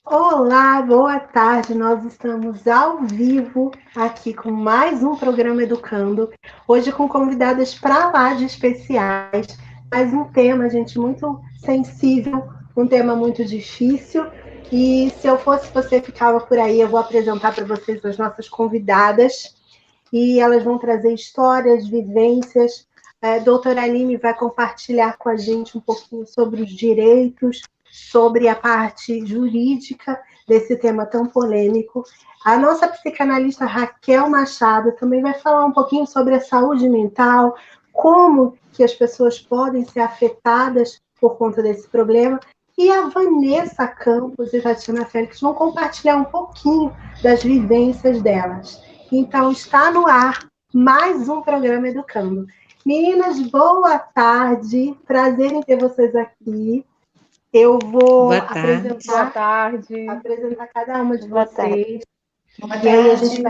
Olá, boa tarde. Nós estamos ao vivo aqui com mais um programa Educando. Hoje com convidadas para lá de especiais. Mais um tema, gente, muito sensível, um tema muito difícil. E se eu fosse você, ficava por aí. Eu vou apresentar para vocês as nossas convidadas. E elas vão trazer histórias, vivências. A doutora Aline vai compartilhar com a gente um pouquinho sobre os direitos, sobre a parte jurídica desse tema tão polêmico. A nossa psicanalista Raquel Machado também vai falar um pouquinho sobre a saúde mental, como que as pessoas podem ser afetadas por conta desse problema. E a Vanessa Campos e a Tatiana Félix vão compartilhar um pouquinho das vivências delas. Então, está no ar mais um programa Educando. Meninas, boa tarde. Prazer em ter vocês aqui. Eu vou apresentar cada uma de vocês. E aí a gente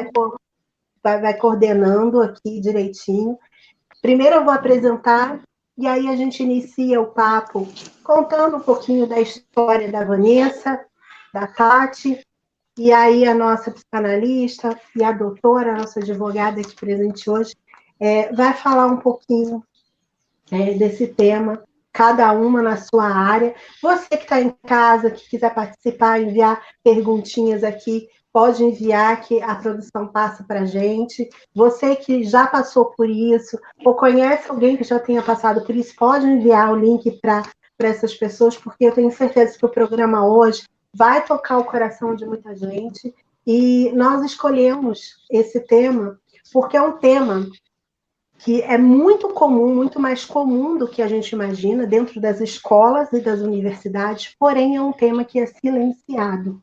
vai coordenando aqui direitinho. Primeiro eu vou apresentar e aí a gente inicia o papo contando um pouquinho da história da Vanessa, da Tati, e aí a nossa psicanalista e a doutora, a nossa advogada aqui presente hoje, vai falar um pouquinho desse tema, cada uma na sua área. Você que está em casa, que quiser participar, enviar perguntinhas aqui, pode enviar que a produção passa para a gente. Você que já passou por isso, ou conhece alguém que já tenha passado por isso, pode enviar o link para essas pessoas, porque eu tenho certeza que o programa hoje vai tocar o coração de muita gente. E nós escolhemos esse tema porque é um tema que é muito comum, muito mais comum do que a gente imagina dentro das escolas e das universidades, porém é um tema que é silenciado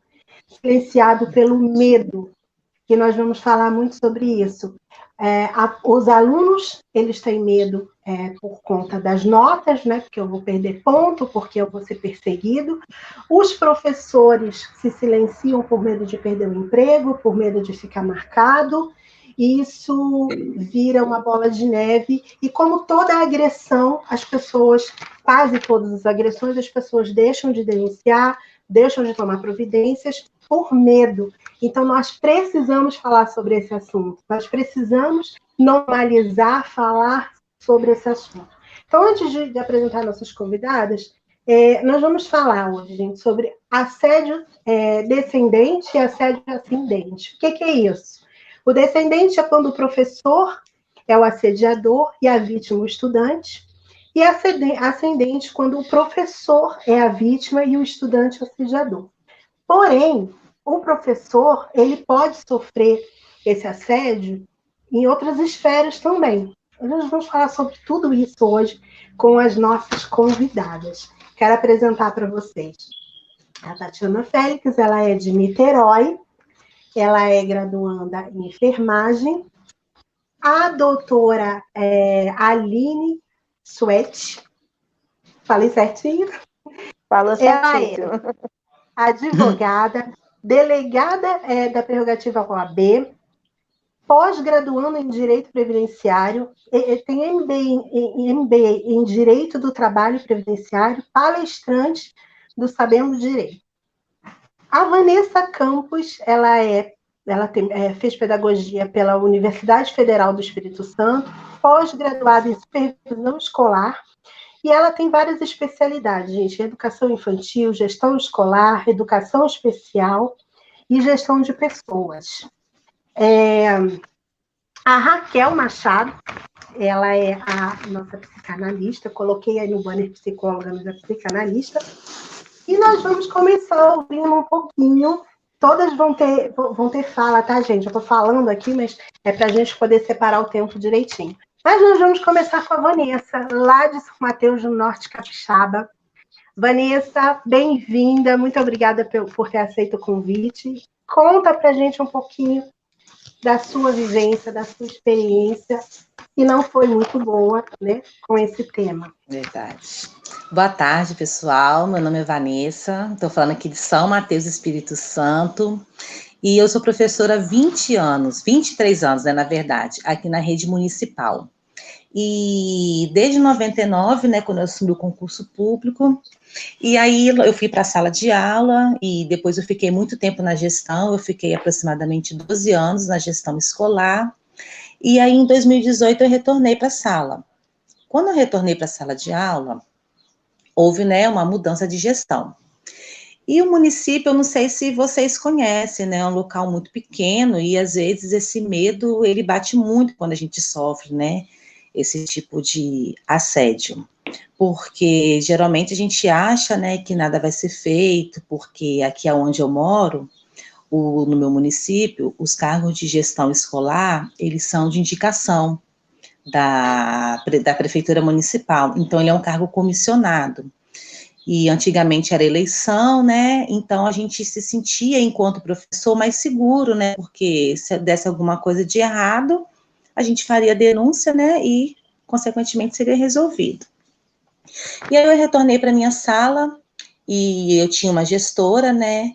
pelo medo, que nós vamos falar muito sobre isso. Os alunos, eles têm medo por conta das notas, né? Porque eu vou perder ponto, porque eu vou ser perseguido. Os professores se silenciam por medo de perder o emprego, por medo de ficar marcado. Isso vira uma bola de neve, e como toda agressão, as pessoas, quase todas as agressões, as pessoas deixam de denunciar, deixam de tomar providências por medo. Então, nós precisamos falar sobre esse assunto, nós precisamos normalizar, falar sobre esse assunto. Então, antes de apresentar nossas convidadas, nós vamos falar hoje, gente, sobre assédio descendente e assédio ascendente. O que é isso? O descendente é quando o professor é o assediador e a vítima o estudante, e ascendente quando o professor é a vítima e o estudante o assediador. Porém, o professor, ele pode sofrer esse assédio em outras esferas também. Nós vamos falar sobre tudo isso hoje com as nossas convidadas. Quero apresentar para vocês a Tatiana Félix, ela é de Niterói, ela é graduanda em enfermagem. A doutora Aline Suete, falei certinho? Falou certinho. Ela é advogada, delegada da prerrogativa OAB, pós-graduando em Direito Previdenciário, tem MBA em Direito do Trabalho Previdenciário, palestrante do Sabendo Direito. A Vanessa Campos, ela fez pedagogia pela Universidade Federal do Espírito Santo, pós-graduada em supervisão escolar, e ela tem várias especialidades, gente: educação infantil, gestão escolar, educação especial e gestão de pessoas. A Raquel Machado, ela é a nossa psicanalista, coloquei aí no banner psicóloga, mas é psicanalista, e nós vamos começar ouvindo um pouquinho. Todas vão ter fala, tá, gente? Eu tô falando aqui, mas é para a gente poder separar o tempo direitinho. Mas nós vamos começar com a Vanessa, lá de São Mateus do Norte Capixaba. Vanessa, bem-vinda, muito obrigada por ter aceito o convite. Conta pra gente um pouquinho da sua vivência, da sua experiência, que não foi muito boa, né, com esse tema. Verdade. Boa tarde, pessoal. Meu nome é Vanessa, estou falando aqui de São Mateus, Espírito Santo, e eu sou professora há 20 anos, 23 anos, né, na verdade, aqui na rede municipal. E desde 99, né, quando eu assumi o concurso público, e aí eu fui para a sala de aula, e depois eu fiquei muito tempo na gestão, eu fiquei aproximadamente 12 anos na gestão escolar, e aí em 2018 eu retornei para a sala. Quando eu retornei para a sala de aula, houve, né, uma mudança de gestão. E o município, eu não sei se vocês conhecem, né, é um local muito pequeno, e às vezes esse medo, ele bate muito quando a gente sofre, né, esse tipo de assédio. Porque geralmente a gente acha, né, que nada vai ser feito, porque aqui é onde eu moro, no meu município, os cargos de gestão escolar, eles são de indicação da prefeitura municipal, então ele é um cargo comissionado. E antigamente era eleição, né? Então a gente se sentia, enquanto professor, mais seguro, né? Porque se desse alguma coisa de errado, a gente faria denúncia, né? E, consequentemente, seria resolvido. E aí eu retornei para minha sala e eu tinha uma gestora, né?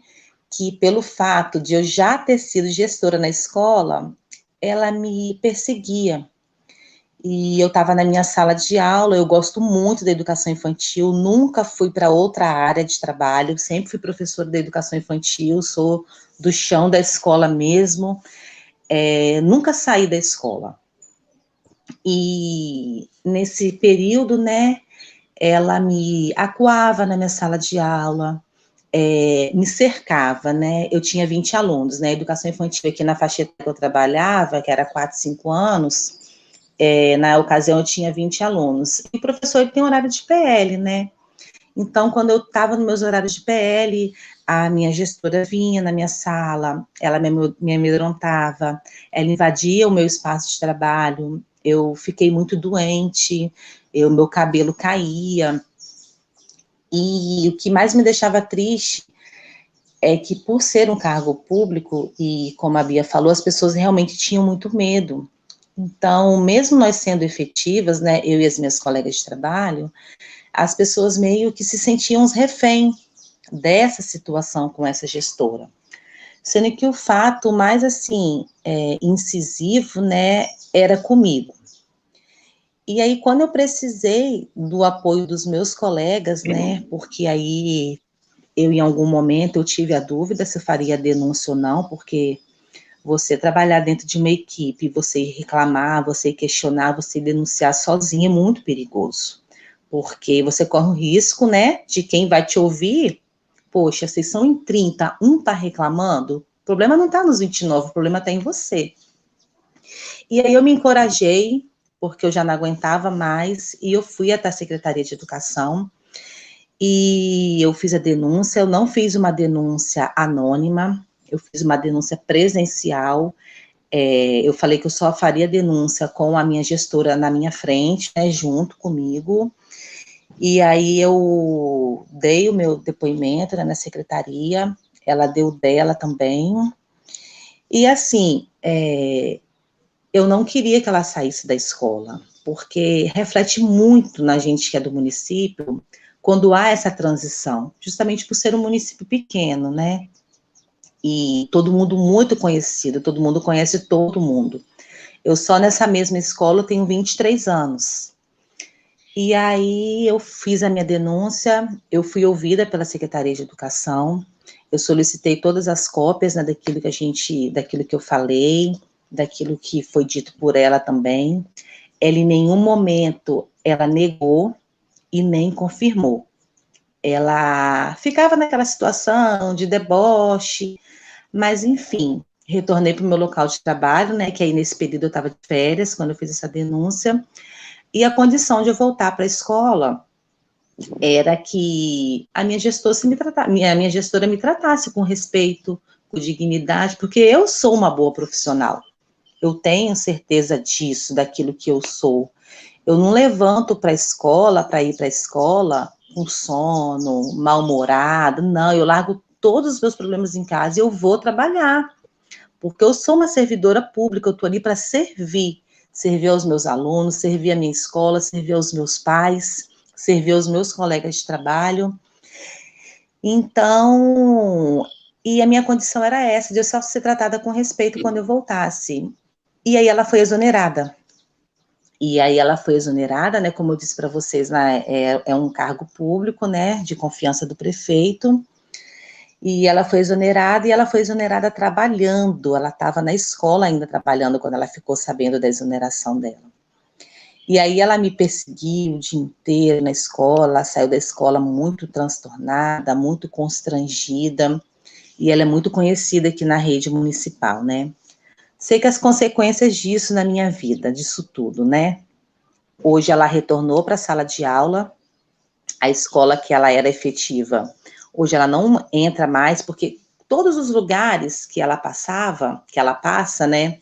Que pelo fato de eu já ter sido gestora na escola, ela me perseguia. E eu estava na minha sala de aula, eu gosto muito da educação infantil, nunca fui para outra área de trabalho, sempre fui professora da educação infantil, sou do chão da escola mesmo, nunca saí da escola. E nesse período, né, ela me acuava na minha sala de aula, me cercava, né, eu tinha 20 alunos, né, educação infantil aqui na faixa etária que eu trabalhava, que era 4, 5 anos, na ocasião eu tinha 20 alunos, e o professor ele tem horário de PL, né, então quando eu estava nos meus horários de PL, a minha gestora vinha na minha sala, ela me amedrontava, ela invadia o meu espaço de trabalho, eu fiquei muito doente, meu cabelo caía, e o que mais me deixava triste é que por ser um cargo público, e como a Bia falou, as pessoas realmente tinham muito medo. Então, mesmo nós sendo efetivas, né, eu e as minhas colegas de trabalho, as pessoas meio que se sentiam os refém dessa situação com essa gestora. Sendo que o fato mais, assim, incisivo, né, era comigo. E aí, quando eu precisei do apoio dos meus colegas, né, porque aí eu, em algum momento, eu tive a dúvida se eu faria denúncia ou não, porque você trabalhar dentro de uma equipe, você reclamar, você questionar, você denunciar sozinho é muito perigoso, porque você corre o risco, né, de quem vai te ouvir, poxa, vocês são em 30, um tá reclamando, o problema não tá nos 29, o problema tá em você. E aí eu me encorajei, porque eu já não aguentava mais, e eu fui até a Secretaria de Educação, e eu fiz a denúncia, eu não fiz uma denúncia anônima, eu fiz uma denúncia presencial, eu falei que eu só faria denúncia com a minha gestora na minha frente, né, junto comigo, e aí eu dei o meu depoimento, né, na secretaria, ela deu dela também, e assim, eu não queria que ela saísse da escola, porque reflete muito na gente que é do município, quando há essa transição, justamente por ser um município pequeno, né, e todo mundo muito conhecido, todo mundo conhece todo mundo. Eu só nessa mesma escola tenho 23 anos. E aí eu fiz a minha denúncia, eu fui ouvida pela Secretaria de Educação, eu solicitei todas as cópias, né, daquilo que eu falei, daquilo que foi dito por ela também. Ela em nenhum momento, ela negou e nem confirmou. Ela ficava naquela situação de deboche, mas enfim, retornei para o meu local de trabalho, né, que aí nesse período eu estava de férias, quando eu fiz essa denúncia, e a condição de eu voltar para a escola era que a minha gestora me tratasse com respeito, com dignidade, porque eu sou uma boa profissional. Eu tenho certeza disso, daquilo que eu sou. Eu não levanto para ir para a escola com sono, mal-humorado, não, eu largo todos os meus problemas em casa e eu vou trabalhar, porque eu sou uma servidora pública, eu estou ali para servir aos meus alunos, servir a minha escola, servir aos meus pais, servir aos meus colegas de trabalho. Então, e a minha condição era essa, de eu só ser tratada com respeito quando eu voltasse. E aí ela foi exonerada. E aí ela foi exonerada, né, como eu disse para vocês, né, é um cargo público, né, de confiança do prefeito, e ela foi exonerada trabalhando, ela estava na escola ainda trabalhando quando ela ficou sabendo da exoneração dela. E aí ela me perseguiu o dia inteiro na escola, ela saiu da escola muito transtornada, muito constrangida, e ela é muito conhecida aqui na rede municipal, né. Sei que as consequências disso na minha vida, disso tudo, né. Hoje ela retornou para a sala de aula, a escola que ela era efetiva, hoje ela não entra mais, porque todos os lugares que ela passa, né,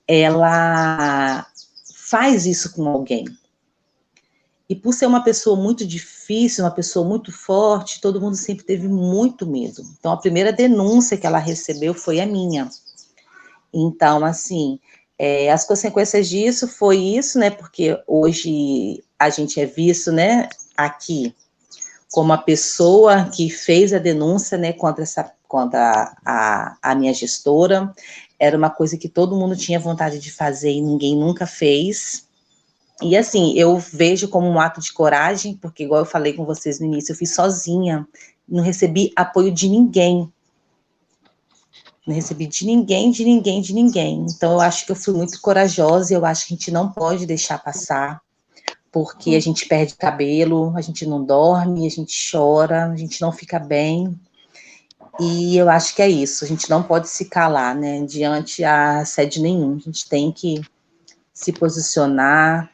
ela faz isso com alguém. E por ser uma pessoa muito difícil, uma pessoa muito forte, todo mundo sempre teve muito medo. Então, a primeira denúncia que ela recebeu foi a minha. Então, assim, as consequências disso foi isso, né, porque hoje a gente é visto, né, aqui, como a pessoa que fez a denúncia, né, contra a minha gestora. Era uma coisa que todo mundo tinha vontade de fazer e ninguém nunca fez. E assim, eu vejo como um ato de coragem, porque igual eu falei com vocês no início, eu fiz sozinha, não recebi apoio de ninguém. Não recebi de ninguém. Então, eu acho que eu fui muito corajosa e eu acho que a gente não pode deixar passar, porque a gente perde cabelo, a gente não dorme, a gente chora, a gente não fica bem. E eu acho que é isso, a gente não pode se calar, né, diante a assédio nenhum. A gente tem que se posicionar.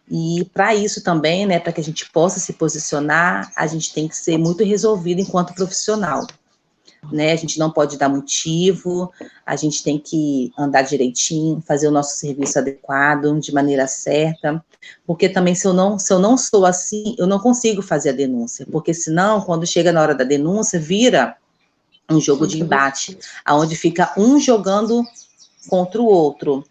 E para isso também, né, para que a gente possa se posicionar, a gente tem que ser muito resolvido enquanto profissional. Né, a gente não pode dar motivo, a gente tem que andar direitinho, fazer o nosso serviço adequado, de maneira certa, porque também se eu não sou assim, eu não consigo fazer a denúncia, porque senão, quando chega na hora da denúncia, vira um jogo de embate, onde fica um jogando contra o outro.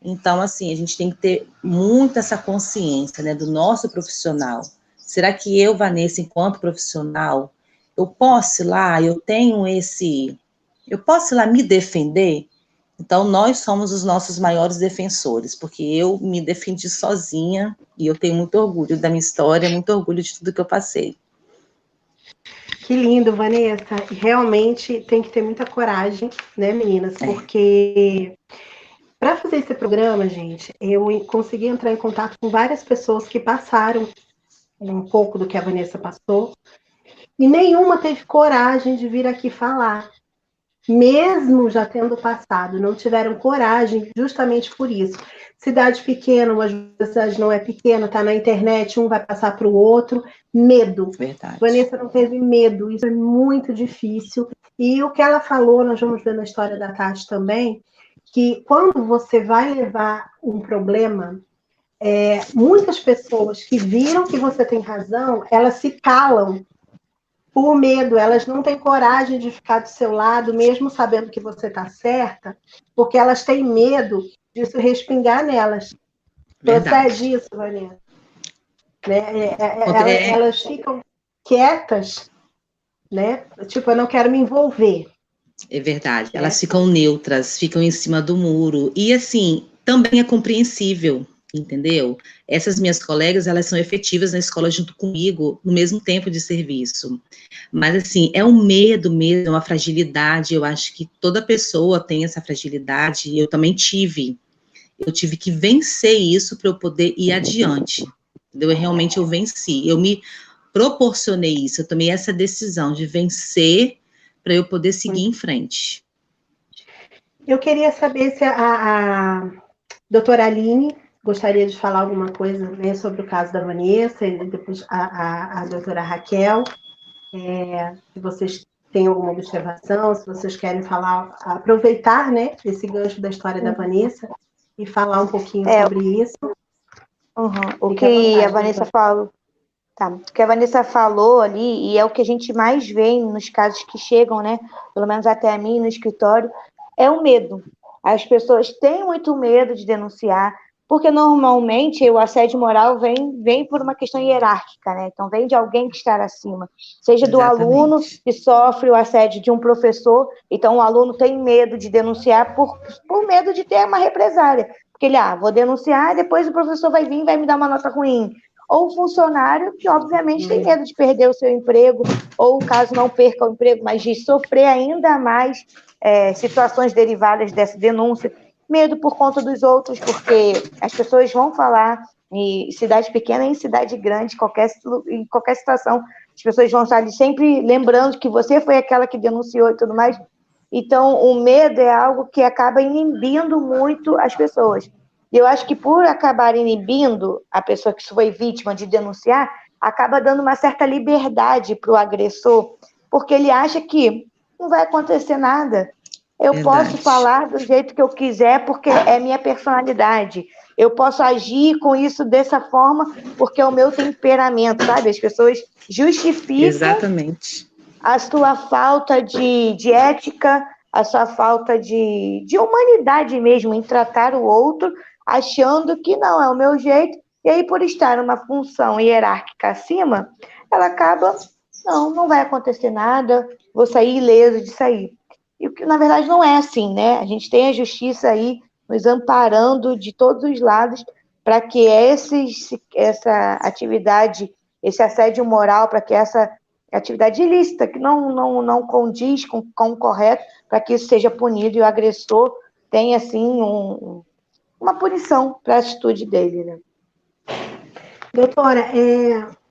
Então, assim, a gente tem que ter muito essa consciência, né, do nosso profissional. Será que eu, Vanessa, enquanto profissional, eu posso ir lá, eu posso ir lá me defender? Então, nós somos os nossos maiores defensores, porque eu me defendi sozinha e eu tenho muito orgulho da minha história, muito orgulho de tudo que eu passei. Que lindo, Vanessa. Realmente tem que ter muita coragem, né, meninas? Porque para fazer esse programa, gente, eu consegui entrar em contato com várias pessoas que passaram um pouco do que a Vanessa passou, e nenhuma teve coragem de vir aqui falar. Mesmo já tendo passado, não tiveram coragem justamente por isso. Cidade pequena, uma cidade não é pequena, está na internet, um vai passar para o outro. Medo. Verdade. Vanessa não teve medo, isso é muito difícil. E o que ela falou, nós vamos ver na história da Tati também, que quando você vai levar um problema, muitas pessoas que viram que você tem razão, elas se calam por medo, elas não têm coragem de ficar do seu lado, mesmo sabendo que você está certa, porque elas têm medo disso respingar nelas. Procede isso, Vanessa. Né? Elas ficam quietas, né? Tipo, eu não quero me envolver. É verdade, elas ficam neutras, ficam em cima do muro. E assim, também é compreensível, entendeu? Essas minhas colegas, elas são efetivas na escola junto comigo, no mesmo tempo de serviço. Mas assim, é um medo mesmo, é uma fragilidade. Eu acho que toda pessoa tem essa fragilidade, eu também tive. Eu tive que vencer isso para eu poder ir adiante. Entendeu? Realmente eu venci. Eu me proporcionei isso, eu tomei essa decisão de vencer para eu poder seguir em frente. Eu queria saber se a doutora Aline gostaria de falar alguma coisa, né, sobre o caso da Vanessa, e depois a doutora Raquel, se vocês têm alguma observação, se vocês querem falar, aproveitar, né, esse gancho da história da Vanessa e falar um pouquinho sobre isso. O que a Vanessa falou. Tá. O que a Vanessa falou ali, e é o que a gente mais vê nos casos que chegam, né? Pelo menos até a mim no escritório, é o medo. As pessoas têm muito medo de denunciar, porque normalmente o assédio moral vem por uma questão hierárquica, né? Então vem de alguém que está acima, seja do aluno que sofre o assédio de um professor, então o aluno tem medo de denunciar por medo de ter uma represália, porque ele, vou denunciar, depois o professor vai vir e vai me dar uma nota ruim. Ou o funcionário que, obviamente, tem medo de perder o seu emprego, ou caso não perca o emprego, mas de sofrer ainda mais situações derivadas dessa denúncia. Medo por conta dos outros, porque as pessoas vão falar, em cidade pequena e em cidade grande, em qualquer situação, as pessoas vão estar sempre lembrando que você foi aquela que denunciou e tudo mais. Então, o medo é algo que acaba inibindo muito as pessoas. E eu acho que por acabar inibindo a pessoa que foi vítima de denunciar, acaba dando uma certa liberdade para o agressor, porque ele acha que não vai acontecer nada. Eu posso falar do jeito que eu quiser, porque é minha personalidade. Eu posso agir com isso dessa forma, porque é o meu temperamento, sabe? As pessoas justificam a sua falta de ética, a sua falta de humanidade mesmo, em tratar o outro, achando que não, é o meu jeito, e aí por estar numa função hierárquica acima, ela acaba, não vai acontecer nada, vou sair ileso de sair. E o que, na verdade, não é assim, né? A gente tem a justiça aí nos amparando de todos os lados para que essa atividade, esse assédio moral, para que essa atividade ilícita, que não condiz com o correto, para que isso seja punido e o agressor tenha, assim, uma punição para a atitude dele, né? Doutora,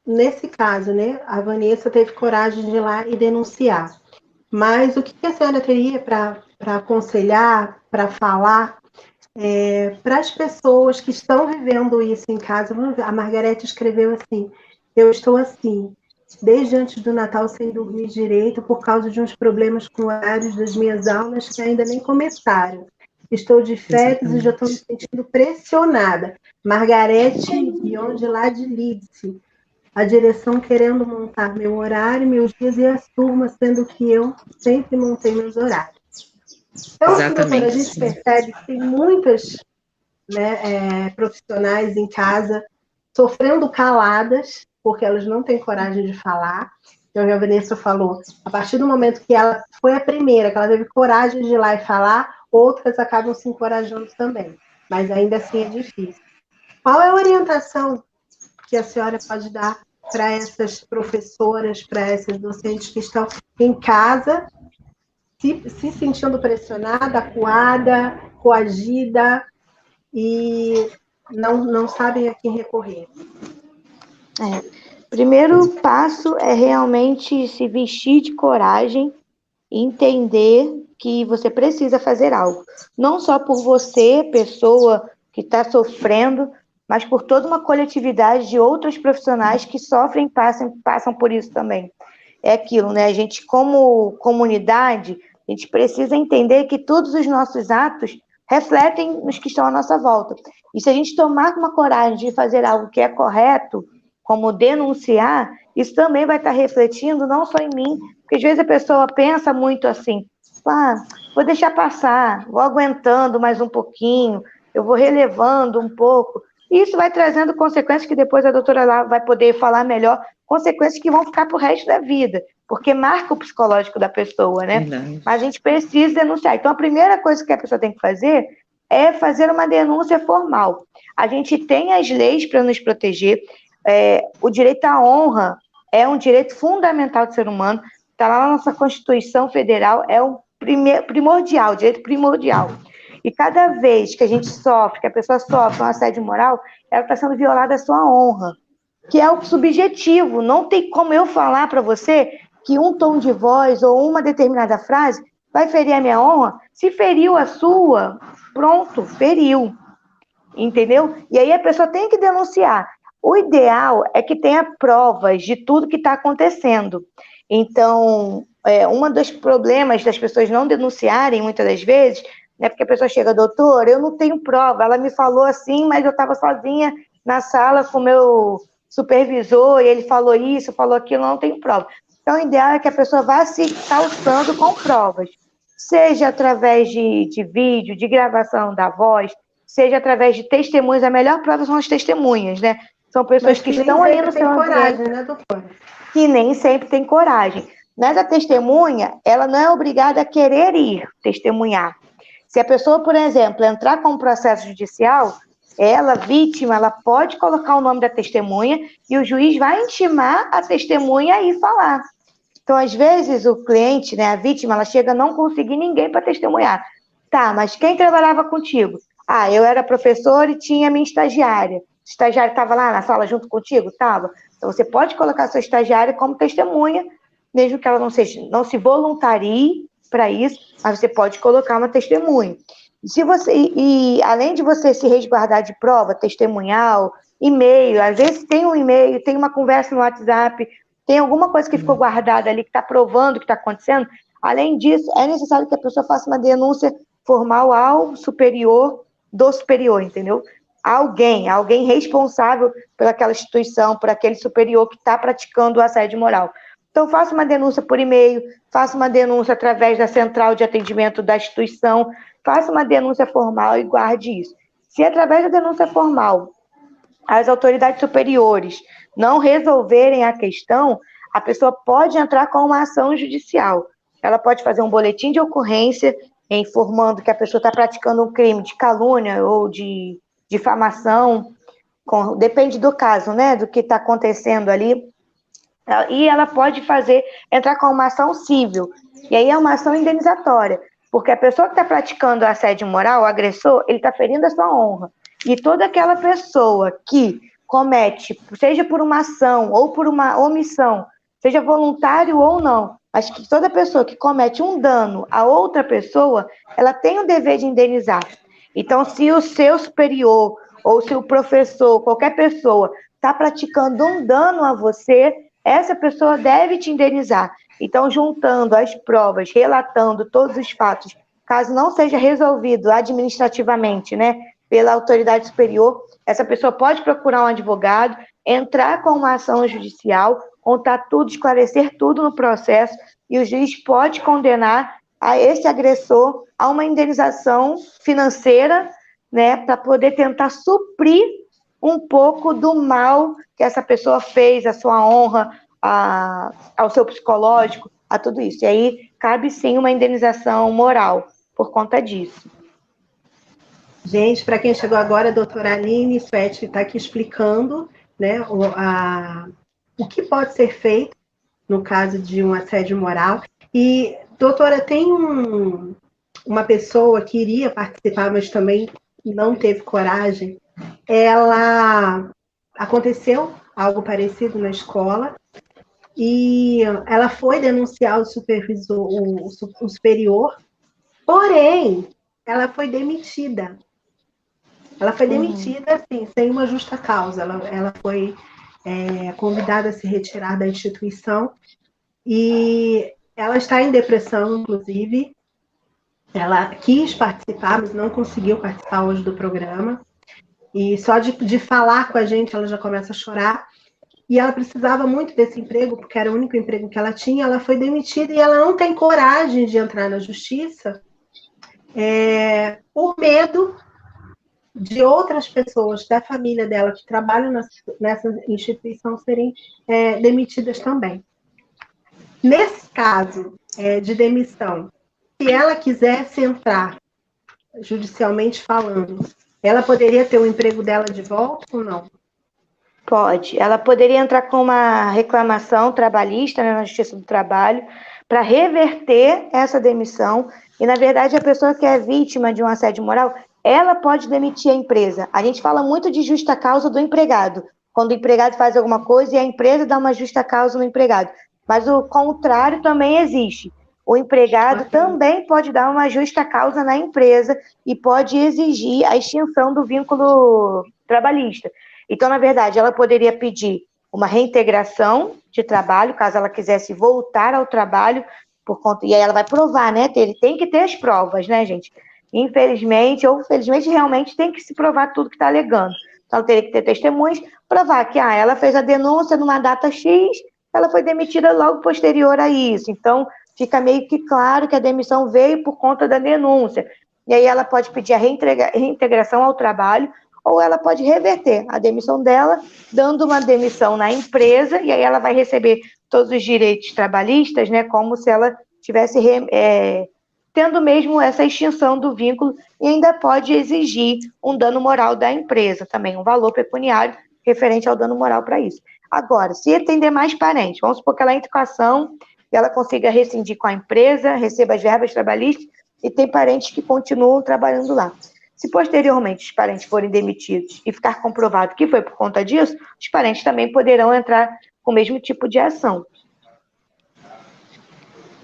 nesse caso, né, a Vanessa teve coragem de ir lá e denunciar. Mas o que a senhora teria para aconselhar, para falar para as pessoas que estão vivendo isso em casa? A Margarete escreveu assim: eu estou assim, desde antes do Natal sem dormir direito por causa de uns problemas com horários das minhas aulas que ainda nem começaram. Estou de férias e já estou me sentindo pressionada. Margarete Guion, de lá de Leeds. A direção querendo montar meu horário, meus dias e as turmas, sendo que eu sempre montei meus horários. Então, doutora, a gente percebe que tem muitas profissionais em casa sofrendo caladas, porque elas não têm coragem de falar. Então, a Vanessa falou, a partir do momento que ela foi a primeira, que ela teve coragem de ir lá e falar, outras acabam se encorajando também. Mas ainda assim é difícil. Qual é a orientação que a senhora pode dar para essas professoras, para essas docentes que estão em casa, se sentindo pressionada, acuada, coagida e não sabem a quem recorrer? Primeiro passo é realmente se vestir de coragem e entender que você precisa fazer algo. Não só por você, pessoa que está sofrendo, mas por toda uma coletividade de outros profissionais que sofrem e passam por isso também. É aquilo, né? A gente, como comunidade, a gente precisa entender que todos os nossos atos refletem nos que estão à nossa volta. E se a gente tomar uma coragem de fazer algo que é correto, como denunciar, isso também vai estar refletindo não só em mim, porque às vezes a pessoa pensa muito assim, vou deixar passar, vou aguentando mais um pouquinho, eu vou relevando um pouco. E isso vai trazendo consequências que depois a doutora lá vai poder falar melhor, consequências que vão ficar para o resto da vida, porque marca o psicológico da pessoa, né? Mas a gente precisa denunciar. Então, a primeira coisa que a pessoa tem que fazer é fazer uma denúncia formal. A gente tem as leis para nos proteger, o direito à honra é um direito fundamental do ser humano, está lá na nossa Constituição Federal, é um primordial, direito primordial. E cada vez que a gente sofre, que a pessoa sofre um assédio moral, ela está sendo violada a sua honra, que é o subjetivo. Não tem como eu falar para você que um tom de voz ou uma determinada frase vai ferir a minha honra. Se feriu a sua, pronto, feriu. Entendeu? E aí a pessoa tem que denunciar. O ideal é que tenha provas de tudo que está acontecendo. Então, um dos problemas das pessoas não denunciarem, muitas das vezes, né, porque a pessoa chega, doutor, eu não tenho prova, ela me falou assim, mas eu estava sozinha na sala com o meu supervisor, e ele falou isso, falou aquilo, eu não tenho prova. Então, o ideal é que a pessoa vá se calçando com provas, seja através de vídeo, de gravação da voz, seja através de testemunhas. A melhor prova são as testemunhas, né? São pessoas que estão ali no seu ambiente, né, doutora? Que nem sempre tem coragem. Mas a testemunha, ela não é obrigada a querer ir testemunhar. Se a pessoa, por exemplo, entrar com um processo judicial, ela, vítima, ela pode colocar o nome da testemunha e o juiz vai intimar a testemunha a ir falar. Então, às vezes, o cliente, né, a vítima, ela chega a não conseguir ninguém para testemunhar. Tá, mas quem trabalhava contigo? Ah, eu era professor e tinha minha estagiária. O estagiário estava lá na sala junto contigo? Estava. Então, você pode colocar sua estagiária como testemunha, mesmo que ela não se voluntarie para isso, mas você pode colocar uma testemunha. E além de você se resguardar de prova, testemunhal, e-mail, às vezes tem um e-mail, tem uma conversa no WhatsApp, tem alguma coisa que ficou guardada ali, que está provando o que está acontecendo. Além disso, é necessário que a pessoa faça uma denúncia formal ao superior do superior, entendeu? Alguém responsável pelaquela instituição, por aquele superior que está praticando o assédio moral. Então, faça uma denúncia por e-mail, faça uma denúncia através da central de atendimento da instituição, faça uma denúncia formal e guarde isso. Se através da denúncia formal as autoridades superiores não resolverem a questão, a pessoa pode entrar com uma ação judicial. Ela pode fazer um boletim de ocorrência informando que a pessoa está praticando um crime de calúnia ou de difamação, depende do caso, né, do que está acontecendo ali. E ela pode entrar com uma ação civil. E aí é uma ação indenizatória, porque a pessoa que está praticando assédio moral, o agressor, ele está ferindo a sua honra. E toda aquela pessoa que comete, seja por uma ação ou por uma omissão, seja voluntário ou não, mas que toda pessoa que comete um dano a outra pessoa, ela tem o dever de indenizar. Então, se o seu superior ou se o professor, qualquer pessoa, está praticando um dano a você, essa pessoa deve te indenizar. Então, juntando as provas, relatando todos os fatos, caso não seja resolvido administrativamente, né, pela autoridade superior, essa pessoa pode procurar um advogado, entrar com uma ação judicial, contar tudo, esclarecer tudo no processo, e o juiz pode condenar a esse agressor a uma indenização financeira, né, para poder tentar suprir um pouco do mal que essa pessoa fez, à sua honra, ao seu psicológico, a tudo isso. E aí cabe sim uma indenização moral por conta disso. Gente, para quem chegou agora, a doutora Aline Suete está aqui explicando, né, o que pode ser feito no caso de um assédio moral. E, doutora, tem uma pessoa que iria participar, mas também não teve coragem. Aconteceu algo parecido na escola e ela foi denunciar o superior, porém, ela foi demitida. Ela foi demitida, assim, sem uma justa causa. Ela foi convidada a se retirar da instituição e ela está em depressão, inclusive. Ela quis participar, mas não conseguiu participar hoje do programa. E só de falar com a gente, ela já começa a chorar. E ela precisava muito desse emprego, porque era o único emprego que ela tinha. Ela foi demitida e ela não tem coragem de entrar na justiça por medo de outras pessoas da família dela que trabalham nessa instituição serem demitidas também. Nesse caso de demissão, se ela quisesse entrar, judicialmente falando, ela poderia ter o emprego dela de volta ou não? Pode. Ela poderia entrar com uma reclamação trabalhista, né, na Justiça do Trabalho, para reverter essa demissão. E, na verdade, a pessoa que é vítima de um assédio moral, ela pode demitir a empresa. A gente fala muito de justa causa do empregado, quando o empregado faz alguma coisa e a empresa dá uma justa causa no empregado. Mas o contrário também existe. O empregado também pode dar uma justa causa na empresa e pode exigir a extinção do vínculo trabalhista. Então, na verdade, ela poderia pedir uma reintegração de trabalho, caso ela quisesse voltar ao trabalho, e aí ela vai provar, né? Ele tem que ter as provas, né, gente? Infelizmente, ou felizmente, realmente tem que se provar tudo que está alegando. Então, ela teria que ter testemunhas, provar que ela fez a denúncia numa data X, ela foi demitida logo posterior a isso. Então, fica meio que claro que a demissão veio por conta da denúncia. E aí ela pode pedir a reintegração ao trabalho, ou ela pode reverter a demissão dela, dando uma demissão na empresa, e aí ela vai receber todos os direitos trabalhistas, né, como se ela tivesse tendo mesmo essa extinção do vínculo e ainda pode exigir um dano moral da empresa também, um valor pecuniário referente ao dano moral para isso. Agora, se atender mais parentes, vamos supor que ela entre com a ação e ela consiga rescindir com a empresa, receba as verbas trabalhistas e tem parentes que continuam trabalhando lá. Se posteriormente os parentes forem demitidos e ficar comprovado que foi por conta disso, os parentes também poderão entrar com o mesmo tipo de ação.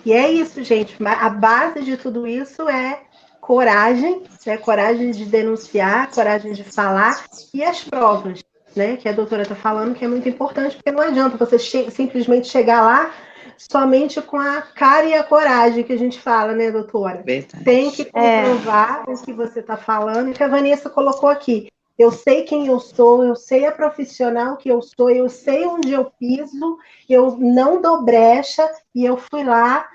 E é isso, gente. A base de tudo isso é coragem, né? Coragem de denunciar, coragem de falar e as provas, né? Que a doutora está falando que é muito importante, porque não adianta você simplesmente chegar lá somente com a cara e a coragem que a gente fala, né, doutora? Verdade. Tem que comprovar o que você está falando, e que a Vanessa colocou aqui. Eu sei quem eu sou, eu sei a profissional que eu sou, eu sei onde eu piso, eu não dou brecha, e eu fui lá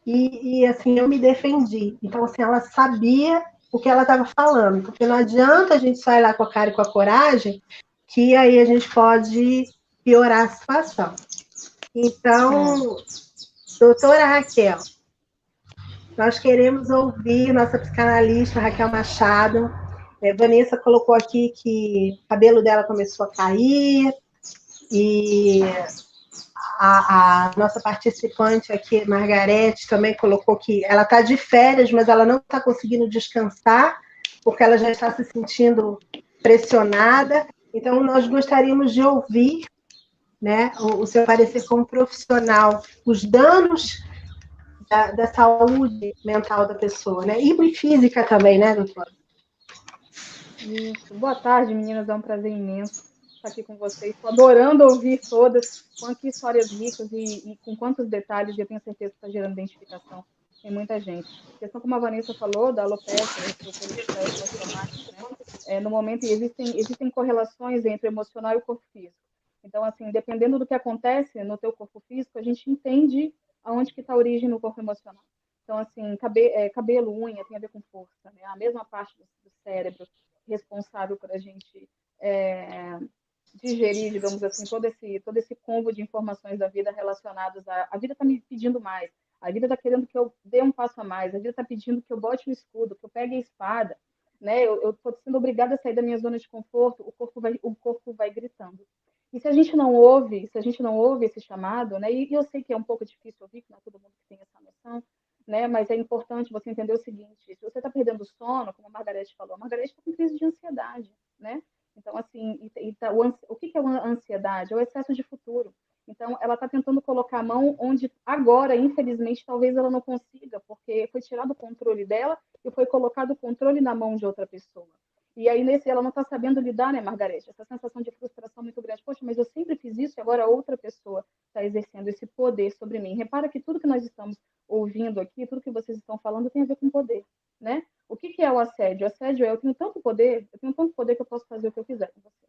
e assim, eu me defendi. Então, assim, ela sabia o que ela estava falando, porque não adianta a gente sair lá com a cara e com a coragem, que aí a gente pode piorar a situação. Então, doutora Raquel, nós queremos ouvir nossa psicanalista Raquel Machado. Vanessa colocou aqui que o cabelo dela começou a cair, e a nossa participante aqui, Margarete, também colocou que ela está de férias, mas ela não está conseguindo descansar, porque ela já está se sentindo pressionada. Então, nós gostaríamos de ouvir, né, o seu parecer como profissional, os danos da saúde mental da pessoa, né? E física também, né, doutora? Isso. Boa tarde, meninas. É um prazer imenso estar aqui com vocês. Estou adorando ouvir todas, com que histórias ricas e com quantos detalhes, e eu tenho certeza que está gerando identificação em muita gente. A questão, como a Vanessa falou, da alopecia, do estresse pós-traumático, né? No momento, existem correlações entre o emocional e o corpo físico. Então, assim, dependendo do que acontece no teu corpo físico, a gente entende aonde que está a origem no corpo emocional. Então, assim, cabelo, unha, tem a ver com força, né? A mesma parte do cérebro responsável por a gente digerir, digamos assim, todo esse combo de informações da vida relacionadas a vida está me pedindo mais, a vida está querendo que eu dê um passo a mais, a vida está pedindo que eu bote o escudo, que eu pegue a espada, né? Eu estou sendo obrigada a sair da minha zona de conforto, o corpo vai gritando. E se a gente não ouve esse chamado, né? E eu sei que é um pouco difícil ouvir, que não é todo mundo que tem essa noção, né? Mas é importante você entender o seguinte: se você está perdendo o sono, como a Margarete falou, a Margarete está com crise de ansiedade, né? Então, assim, o que é a ansiedade? É o excesso de futuro. Então, ela está tentando colocar a mão onde agora, infelizmente, talvez ela não consiga, porque foi tirado o controle dela e foi colocado o controle na mão de outra pessoa. E aí, ela não está sabendo lidar, né, Margarete? Essa sensação de frustração muito grande. Poxa, mas eu sempre fiz isso e agora outra pessoa está exercendo esse poder sobre mim. Repara que tudo que nós estamos ouvindo aqui, tudo que vocês estão falando tem a ver com poder, né? O que é o assédio? O assédio é: eu tenho tanto poder que eu posso fazer o que eu quiser com você.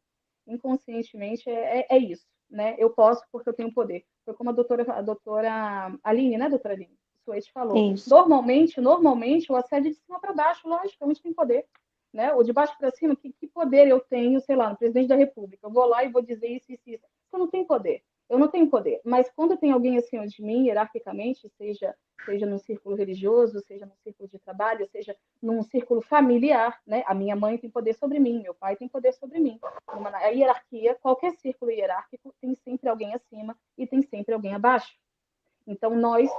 Inconscientemente é isso, né? Eu posso porque eu tenho poder. Foi como a doutora Aline, né, doutora Aline? Suete falou. Isso. Normalmente, o assédio é de cima para baixo, logicamente tem poder. Né? Ou de baixo para cima, que poder eu tenho, sei lá, no presidente da República? Eu vou lá e vou dizer isso. Eu não tenho poder. Eu não tenho poder. Mas quando tem alguém acima de mim, hierarquicamente, seja num círculo religioso, seja num círculo de trabalho, seja num círculo familiar, né? A minha mãe tem poder sobre mim, meu pai tem poder sobre mim. A hierarquia, qualquer círculo hierárquico, tem sempre alguém acima e tem sempre alguém abaixo. Então, nós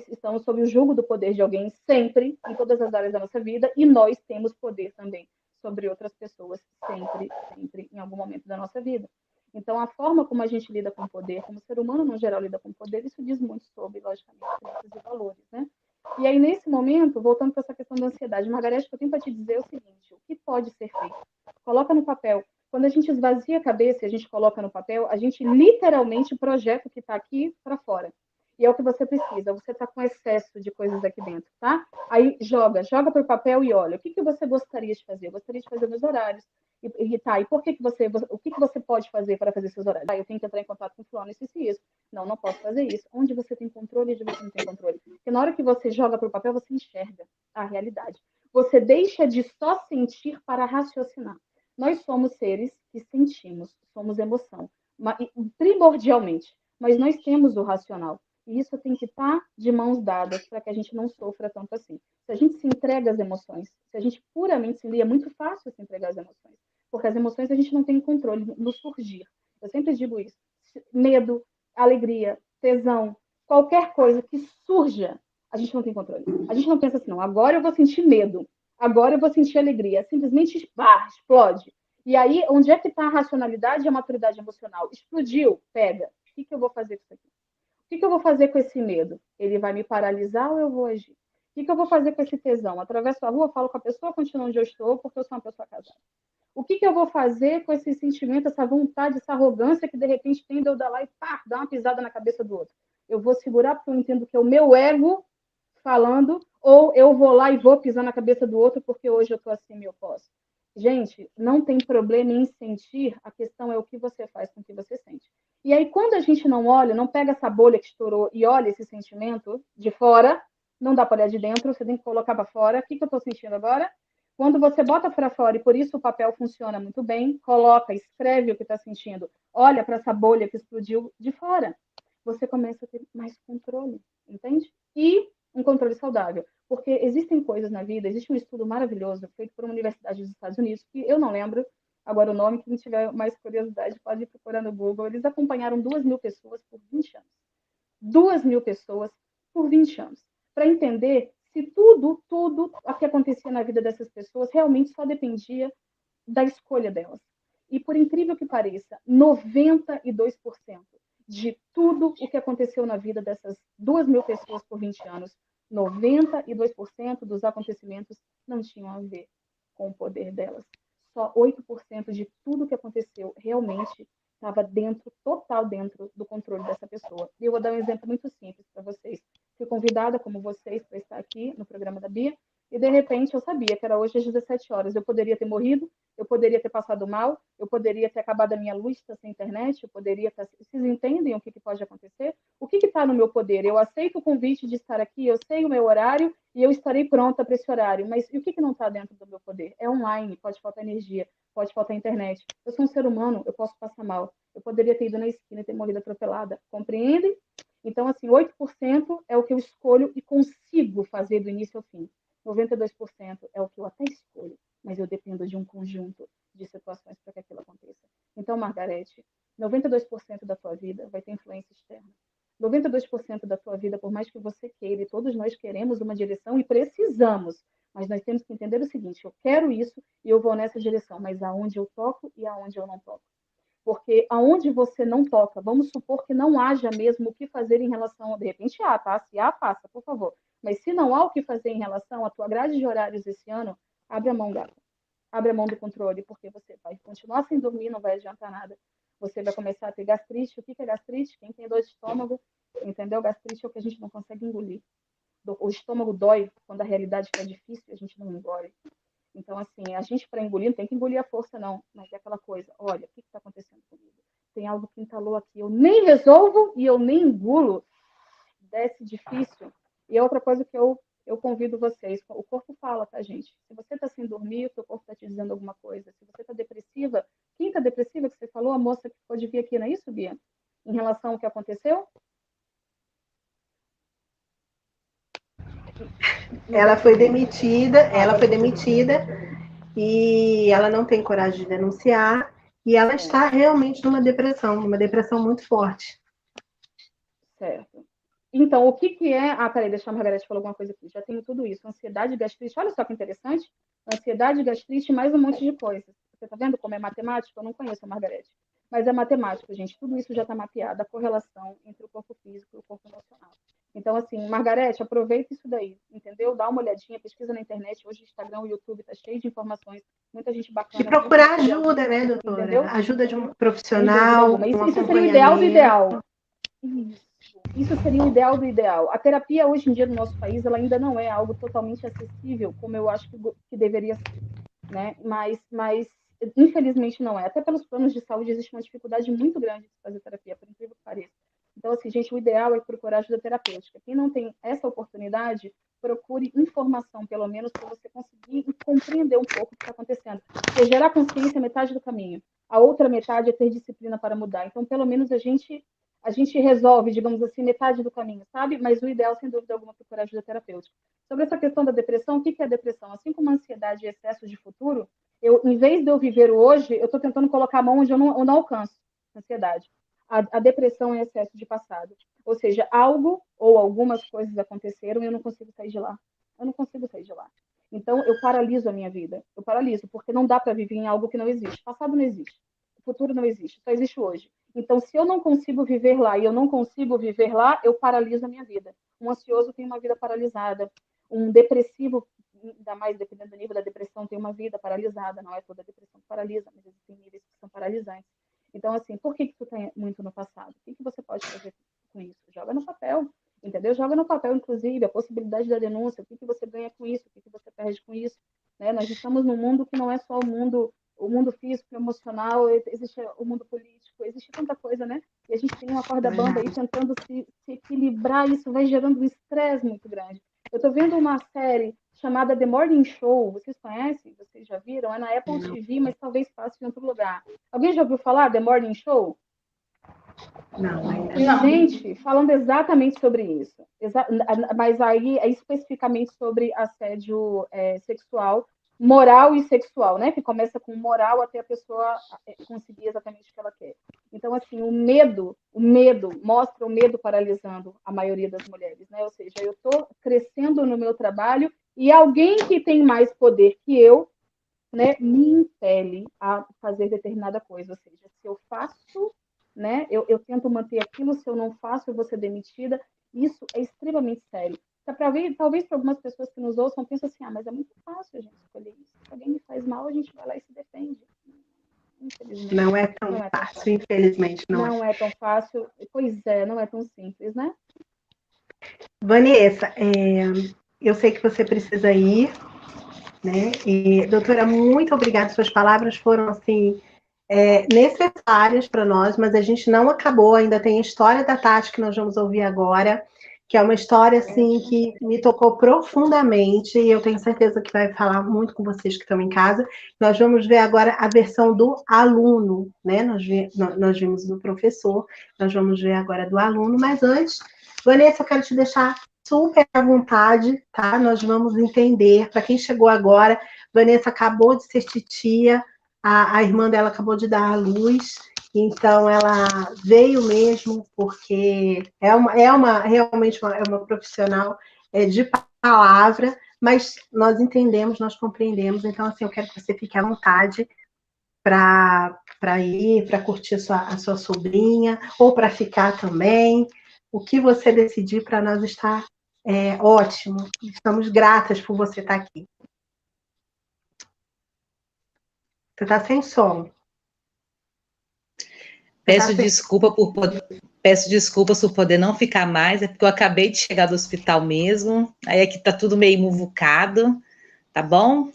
estamos sob o jugo do poder de alguém sempre, em todas as áreas da nossa vida, e nós temos poder também sobre outras pessoas, sempre, em algum momento da nossa vida. Então, a forma como a gente lida com o poder, como o ser humano, no geral, lida com o poder, isso diz muito sobre, logicamente, crenças e valores, né? E aí, nesse momento, voltando para essa questão da ansiedade, Margarete, o que eu tenho para te dizer é o seguinte: o que pode ser feito? Coloca no papel. Quando a gente esvazia a cabeça e a gente coloca no papel, a gente literalmente projeta o que está aqui para fora. E é o que você precisa. Você está com excesso de coisas aqui dentro, tá? Aí joga para o papel e olha. O que você gostaria de fazer? Eu gostaria de fazer meus horários. E por que você... O que você pode fazer para fazer seus horários? Eu tenho que entrar em contato com o fulano, isso e isso. Não posso fazer isso. Onde você tem controle e onde você não tem controle. Porque na hora que você joga para o papel, você enxerga a realidade. Você deixa de só sentir para raciocinar. Nós somos seres que sentimos, somos emoção, primordialmente. Mas nós temos o racional. E isso tem que estar de mãos dadas para que a gente não sofra tanto assim. Se a gente se entrega às emoções, se a gente puramente se é muito fácil se entregar às emoções, porque as emoções a gente não tem controle no surgir. Eu sempre digo isso. Medo, alegria, tesão, qualquer coisa que surja, a gente não tem controle. A gente não pensa assim, não, agora eu vou sentir medo, agora eu vou sentir alegria. Simplesmente explode. E aí, onde é que está a racionalidade e a maturidade emocional? Explodiu, pega. O que eu vou fazer com isso aqui? O que eu vou fazer com esse medo? Ele vai me paralisar ou eu vou agir? O que eu vou fazer com esse tesão? Atravesso a rua, falo com a pessoa, continuo onde eu estou, porque eu sou uma pessoa casada. O que eu vou fazer com esse sentimento, essa vontade, essa arrogância que de repente tem de eu dar lá e pá, dar uma pisada na cabeça do outro? Eu vou segurar porque eu entendo que é o meu ego falando, ou eu vou lá e vou pisar na cabeça do outro porque hoje eu estou assim e eu posso. Gente, não tem problema em sentir, a questão é o que você faz com o que você sente. E aí, quando a gente não olha, não pega essa bolha que estourou e olha esse sentimento de fora, não dá para olhar de dentro, você tem que colocar para fora. O que eu estou sentindo agora? Quando você bota para fora, e por isso o papel funciona muito bem, coloca, escreve o que está sentindo, olha para essa bolha que explodiu de fora, você começa a ter mais controle, entende? E um controle saudável. Porque existem coisas na vida, existe um estudo maravilhoso feito por uma universidade dos Estados Unidos, que eu não lembro agora o nome, quem tiver mais curiosidade pode ir procurar no Google. Eles acompanharam 2.000 pessoas por 20 anos. 2.000 pessoas por 20 anos. Para entender se tudo o que acontecia na vida dessas pessoas realmente só dependia da escolha delas. E por incrível que pareça, 92% de tudo o que aconteceu na vida dessas 2.000 pessoas por 20 anos, 92% dos acontecimentos não tinham a ver com o poder delas. Só 8% de tudo que aconteceu realmente estava total dentro do controle dessa pessoa. E eu vou dar um exemplo muito simples para vocês. Fui convidada, como vocês, para estar aqui no programa da Bia, e de repente eu sabia que era hoje às 17 horas. Eu poderia ter morrido, eu poderia ter passado mal, eu poderia ter acabado a minha luz sem internet, eu poderia estar... Vocês entendem o que pode acontecer? O que está no meu poder? Eu aceito o convite de estar aqui, eu sei o meu horário e eu estarei pronta para esse horário, mas e o que não está dentro do meu poder? É online, pode faltar energia, pode faltar internet. Eu sou um ser humano, eu posso passar mal. Eu poderia ter ido na esquina e ter morrido atropelada. Compreendem? Então, assim, 8% é o que eu escolho e consigo fazer do início ao fim. 92% é o que eu até escolho, mas eu dependo de um conjunto de situações para que aquilo aconteça. Então, Margarete, 92% da tua vida vai ter influência externa. 92% da tua vida, por mais que você queira, e todos nós queremos uma direção e precisamos, mas nós temos que entender o seguinte: eu quero isso e eu vou nessa direção, mas aonde eu toco e aonde eu não toco. Porque aonde você não toca, vamos supor que não haja mesmo o que fazer em relação, de repente há, tá? Se há, faça, por favor. Mas se não há o que fazer em relação à tua grade de horários esse ano, abre a mão, gata. Abre a mão do controle, porque você vai continuar sem dormir, não vai adiantar nada. Você vai começar a ter gastrite. O que é gastrite? Quem tem dor de estômago, entendeu? Gastrite é o que a gente não consegue engolir. O estômago dói quando a realidade está difícil e a gente não engole. Então, assim, a gente para engolir não tem que engolir a força, não. Mas é aquela coisa, olha, o que está acontecendo comigo? Tem algo que entalou aqui. Eu nem resolvo e eu nem engulo. Desce difícil. E é outra coisa que eu convido vocês. O corpo fala, tá, gente? Se você está sem dormir, o seu corpo está te dizendo alguma coisa. Se você está depressiva, quem está depressiva que você falou? A moça que pode vir aqui, não é isso, Bia? Em relação ao que aconteceu? Ela foi demitida e ela não tem coragem de denunciar e ela está realmente numa depressão muito forte. Certo. Então, o que é... Ah, peraí, deixa a Margarete falar alguma coisa aqui. Já tenho tudo isso. Ansiedade, gastrite. Olha só que interessante. Ansiedade, gastrite e mais um monte de coisas. Você está vendo como é matemática? Eu não conheço a Margarete. Mas é matemática, gente. Tudo isso já está mapeado. A correlação entre o corpo físico e o corpo emocional. Então, assim, Margarete, aproveita isso daí, entendeu? Dá uma olhadinha, pesquisa na internet. Hoje o Instagram, o YouTube está cheio de informações. Muita gente bacana. E procurar ajuda, né, doutora? Entendeu? Ajuda de um profissional, isso seria o ideal do ideal. Isso seria o ideal do ideal. A terapia, hoje em dia, no nosso país, ela ainda não é algo totalmente acessível, como eu acho que deveria ser, né? Mas, infelizmente, não é. Até pelos planos de saúde, existe uma dificuldade muito grande de fazer terapia, por incrível que pareça. Então, assim, gente, o ideal é procurar ajuda terapêutica. Quem não tem essa oportunidade, procure informação, pelo menos, para você conseguir compreender um pouco o que está acontecendo. Porque gerar consciência é metade do caminho. A outra metade é ter disciplina para mudar. Então, pelo menos, a gente a gente resolve, digamos assim, metade do caminho, sabe? Mas o ideal, sem dúvida alguma, é procurar ajuda terapêutica. Sobre essa questão da depressão, o que é a depressão? Assim como a ansiedade e excesso de futuro, em vez de eu viver o hoje, eu estou tentando colocar a mão onde eu não alcanço a ansiedade. A depressão é excesso de passado. Ou seja, algo ou algumas coisas aconteceram e eu não consigo sair de lá. Eu não consigo sair de lá. Então, eu paraliso a minha vida. Eu paraliso, porque não dá para viver em algo que não existe. Passado não existe. O futuro não existe. Só existe hoje. Então, se eu não consigo viver lá e eu não consigo viver lá, eu paraliso a minha vida. Um ansioso tem uma vida paralisada. Um depressivo, ainda mais dependendo do nível da depressão, tem uma vida paralisada. Não é toda depressão que paralisa, mas existem níveis que são paralisantes. Então, assim, por que isso está muito no passado? O que você pode fazer com isso? Joga no papel, entendeu? Joga no papel, inclusive, a possibilidade da denúncia, o que você ganha com isso, o que você perde com isso. Né? Nós estamos num mundo que não é só o mundo físico, emocional, existe o mundo político, existe tanta coisa, né? E a gente tem uma corda bamba aí tentando se equilibrar, isso vai gerando um estresse muito grande. Eu estou vendo uma série chamada The Morning Show, vocês conhecem? Vocês já viram? É na Apple TV, mas talvez passe em outro lugar. Alguém já ouviu falar The Morning Show? Não. Gente, falando exatamente sobre isso, mas aí é especificamente sobre assédio sexual, moral e sexual, né? Que começa com moral até a pessoa conseguir exatamente o que ela quer. Então, assim, o medo mostra o medo paralisando a maioria das mulheres, né? Ou seja, eu estou crescendo no meu trabalho e alguém que tem mais poder que eu, né, me impele a fazer determinada coisa. Ou seja, se eu faço, né, eu tento manter aquilo, se eu não faço, eu vou ser demitida. Isso é extremamente sério. Talvez para algumas pessoas que nos ouçam pensem assim, mas é muito fácil a gente escolher isso. Se alguém me faz mal, a gente vai lá e se defende. Infelizmente. Não é tão fácil, infelizmente. Não é tão fácil. Pois é, não é tão simples, né? Vanessa, eu sei que você precisa ir, né? E, doutora, muito obrigada. Suas palavras foram, assim, necessárias para nós, mas a gente não acabou. Ainda tem a história da Tati que nós vamos ouvir agora, que é uma história, assim, que me tocou profundamente, e eu tenho certeza que vai falar muito com vocês que estão em casa. Nós vamos ver agora a versão do aluno, né? Nós vimos do professor, nós vamos ver agora do aluno, mas antes, Vanessa, eu quero te deixar super à vontade, tá? Nós vamos entender, para quem chegou agora, Vanessa acabou de ser titia, a irmã dela acabou de dar à luz, então ela veio mesmo porque realmente uma profissional de palavra, mas nós entendemos, nós compreendemos, então assim, eu quero que você fique à vontade para ir, para curtir a sua sobrinha, ou para ficar também, o que você decidir para nós estar ótimo, estamos gratas por você estar aqui. Você está sem som. Peço desculpas por poder não ficar mais, é porque eu acabei de chegar do hospital mesmo, aí aqui tá tudo meio muvucado, tá bom?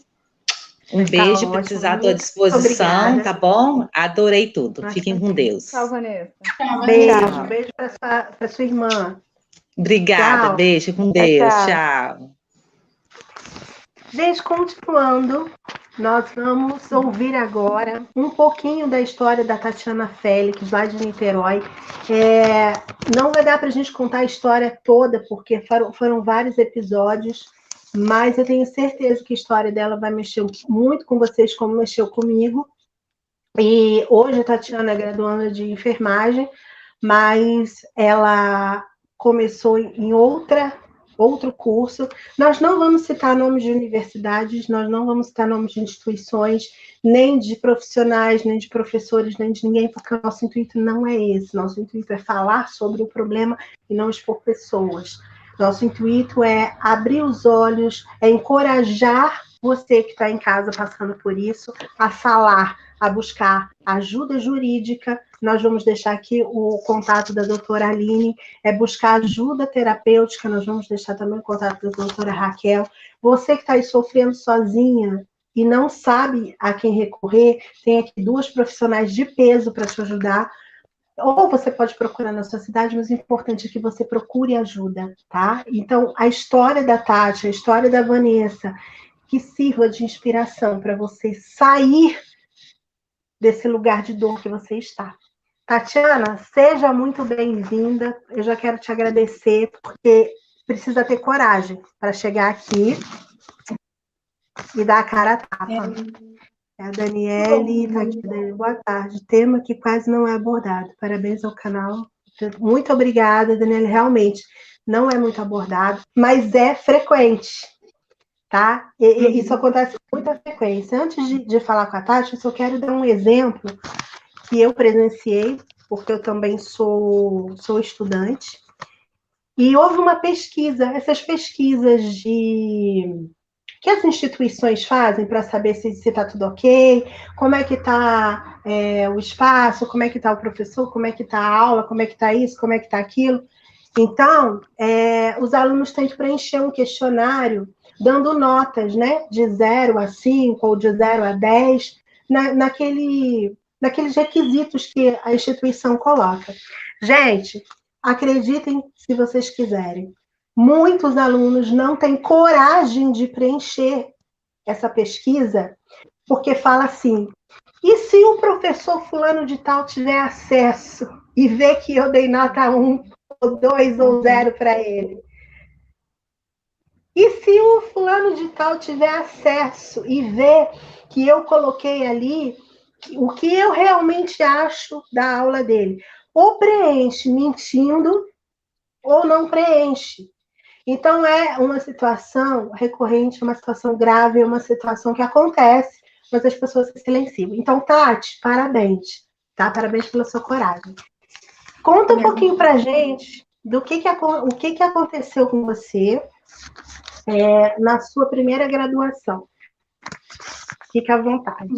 Um beijo, precisar, estou à disposição, obrigada. Tá bom? Adorei tudo. Fiquem com Deus. Tchau, Vanessa. Beijo para sua irmã. Obrigada, tchau. Beijo, com Deus, tchau. Gente, continuando, nós vamos ouvir agora um pouquinho da história da Tatiana Félix, lá de Niterói. Não vai dar para a gente contar a história toda, porque foram vários episódios, mas eu tenho certeza que a história dela vai mexer muito com vocês, como mexeu comigo. E hoje a Tatiana é graduanda de enfermagem, mas ela começou em outro curso. Nós não vamos citar nomes de universidades, nós não vamos citar nomes de instituições, nem de profissionais, nem de professores, nem de ninguém, porque o nosso intuito não é esse. Nosso intuito é falar sobre o problema e não expor pessoas. Nosso intuito é abrir os olhos, é encorajar você que está em casa passando por isso, a falar, a buscar ajuda jurídica. Nós vamos deixar aqui o contato da doutora Aline, buscar ajuda terapêutica, nós vamos deixar também o contato da doutora Raquel. Você que está aí sofrendo sozinha e não sabe a quem recorrer, tem aqui 2 profissionais de peso para te ajudar. Ou você pode procurar na sua cidade, mas o importante é que você procure ajuda, tá? Então, a história da Tati, a história da Vanessa, que sirva de inspiração para você sair desse lugar de dor que você está, Tatiana, seja muito bem-vinda. Eu já quero te agradecer, porque precisa ter coragem para chegar aqui e dar a cara a tapa. É a Daniele está aqui. Boa tarde. Tema que quase não é abordado. Parabéns ao canal. Muito obrigada, Daniele. Realmente não é muito abordado, mas é frequente, tá? Isso acontece com muita frequência. Antes de falar com a Tati, eu só quero dar um exemplo que eu presenciei, porque eu também sou estudante, e houve uma pesquisa, essas pesquisas que as instituições fazem para saber se está tudo ok, como é que está o espaço, como é que está o professor, como é que está a aula, como é que está isso, como é que está aquilo. Então, os alunos têm que preencher um questionário dando notas, né, de 0 a 5 ou de 0 a 10, naqueles requisitos que a instituição coloca. Gente, acreditem se vocês quiserem, muitos alunos não têm coragem de preencher essa pesquisa, porque fala assim, e se o professor fulano de tal tiver acesso e ver que eu dei nota 1, ou 2, ou 0 para ele? E se o fulano de tal tiver acesso e ver que eu coloquei ali o que eu realmente acho da aula dele? Ou preenche mentindo, ou não preenche. Então, é uma situação recorrente, uma situação grave, uma situação que acontece, mas as pessoas se silenciam. Então, Tati, parabéns, tá? Parabéns pela sua coragem. Conta um pouquinho pra gente o que aconteceu com você na sua primeira graduação. Fica à vontade.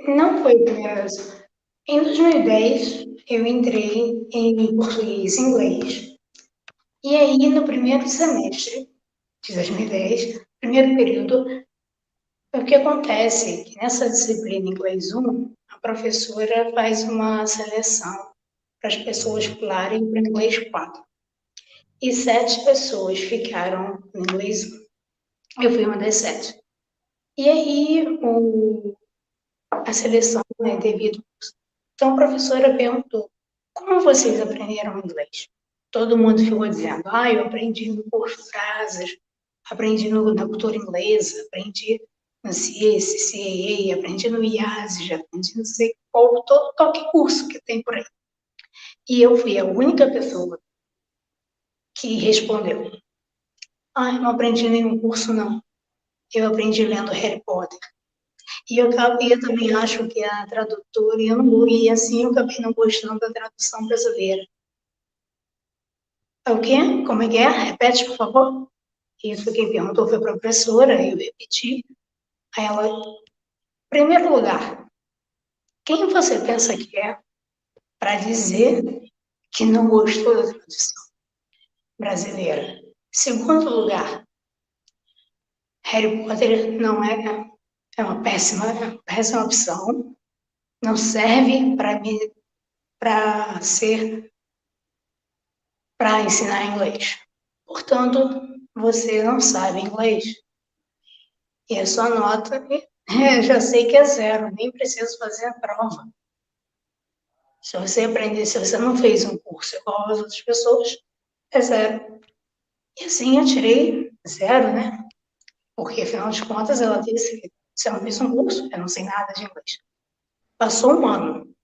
Não foi a primeira vez. Em 2010, eu entrei em português e inglês. E aí, no primeiro semestre de 2010, primeiro período, o que acontece é que nessa disciplina Inglês 1, a professora faz uma seleção para as pessoas pularem para o Inglês 4. E 7 pessoas ficaram no Inglês 1. Eu fui uma das 7. E aí, a seleção, né, devido. Então, a professora perguntou, como vocês aprenderam inglês? Todo mundo ficou dizendo, eu aprendi no curso Frases, aprendi na cultura inglesa, aprendi no CAA, aprendi no IASES, aprendi não sei qual, qualquer curso que tem por aí. E eu fui a única pessoa que respondeu, eu não aprendi nenhum curso, não. Eu aprendi lendo Harry Potter. E eu também acho que a tradutora, e assim eu acabei não gostando da tradução brasileira. O quê? Como é que é? Repete, por favor. Isso quem perguntou foi a professora, eu repeti. Aí ela, em primeiro lugar, quem você pensa que é para dizer que não gostou da tradução brasileira? Segundo lugar, Harry Potter não é uma péssima opção. Não serve para ensinar inglês. Portanto, você não sabe inglês. E a sua nota, eu já sei que é 0, nem preciso fazer a prova. Se você não fez um curso igual as outras pessoas, é 0. E assim eu tirei 0, né? Porque, afinal de contas, ela disse que se eu não fiz um curso, eu não sei nada de inglês. Passou um ano,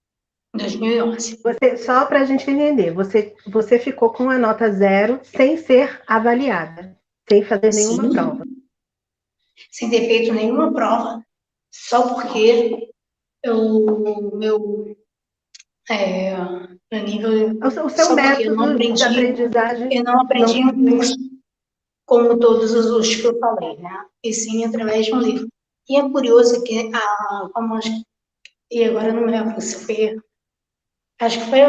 2011. Só para a gente entender, você ficou com a nota 0 sem ser avaliada, sem fazer nenhuma prova. Sem ter feito nenhuma prova, só porque meu nível... O seu método de aprendizagem... Eu não aprendi um curso como todos os outros que eu falei, né? E sim através de um livro. E é curioso que e agora não me lembro se foi... Acho que foi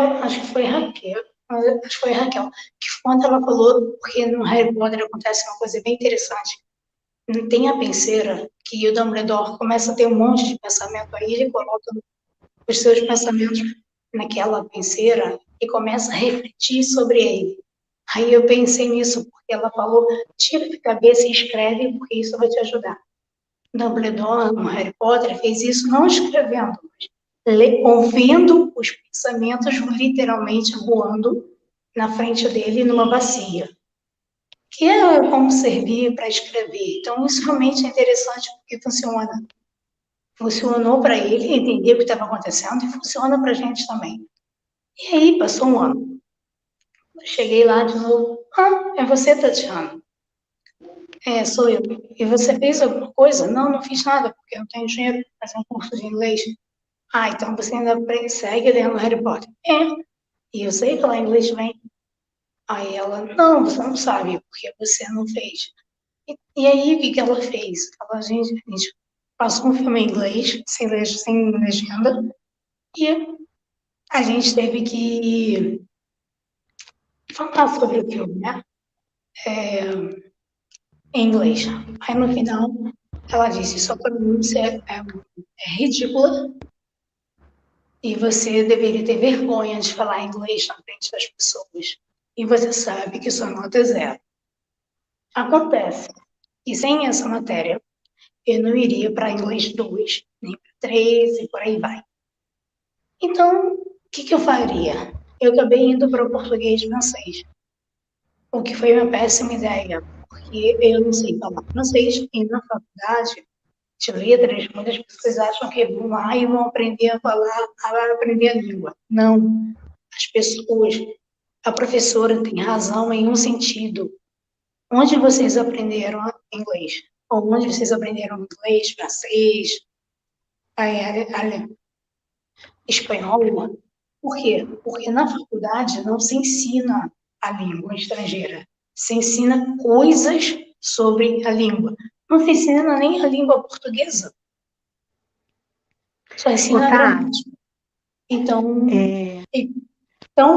Raquel. Acho que foi Raquel. Que quando ela falou, porque no Harry Potter acontece uma coisa bem interessante. Tem a penseira que o Dumbledore começa a ter um monte de pensamento aí, ele coloca os seus pensamentos naquela penseira e começa a refletir sobre ele. Aí eu pensei nisso, porque ela falou, tira da cabeça e escreve, porque isso vai te ajudar. Dumbledore, no Harry Potter, fez isso não escrevendo, mas ouvindo os pensamentos literalmente voando na frente dele numa bacia, que é como servir para escrever. Então, isso realmente é interessante porque funciona. Funcionou para ele entender o que estava acontecendo e funciona para a gente também. E aí, passou um ano. Cheguei lá de novo. É você, Tatiana? Sou eu. E você fez alguma coisa? Não, não fiz nada, porque eu não tenho dinheiro para fazer um curso de inglês. Então você ainda segue lendo Harry Potter. E eu sei falar inglês bem. Aí ela, não, você não sabe, porque você não fez. E aí, o que ela fez? A gente passou um filme em inglês, sem legenda, e a gente teve que falar sobre o filme, né? Em inglês. Aí, no final, ela disse, sua pronúncia é ridícula e você deveria ter vergonha de falar inglês na frente das pessoas. E você sabe que sua nota é 0. Acontece que sem essa matéria, eu não iria para inglês 2, nem para 3 e por aí vai. Então, o que eu faria? Eu acabei indo para o português e francês, o que foi uma péssima ideia, porque eu não sei falar francês e na faculdade de letras, muitas pessoas acham que vão lá e vão aprender a falar, aprender a língua. Não. As pessoas, a professora tem razão em um sentido. Onde vocês aprenderam inglês? Ou onde vocês aprenderam inglês, francês, espanhol? Por quê? Porque na faculdade não se ensina a língua estrangeira. Se ensina coisas sobre a língua. Não se ensina nem a língua portuguesa. Só ensina a gramática. Então,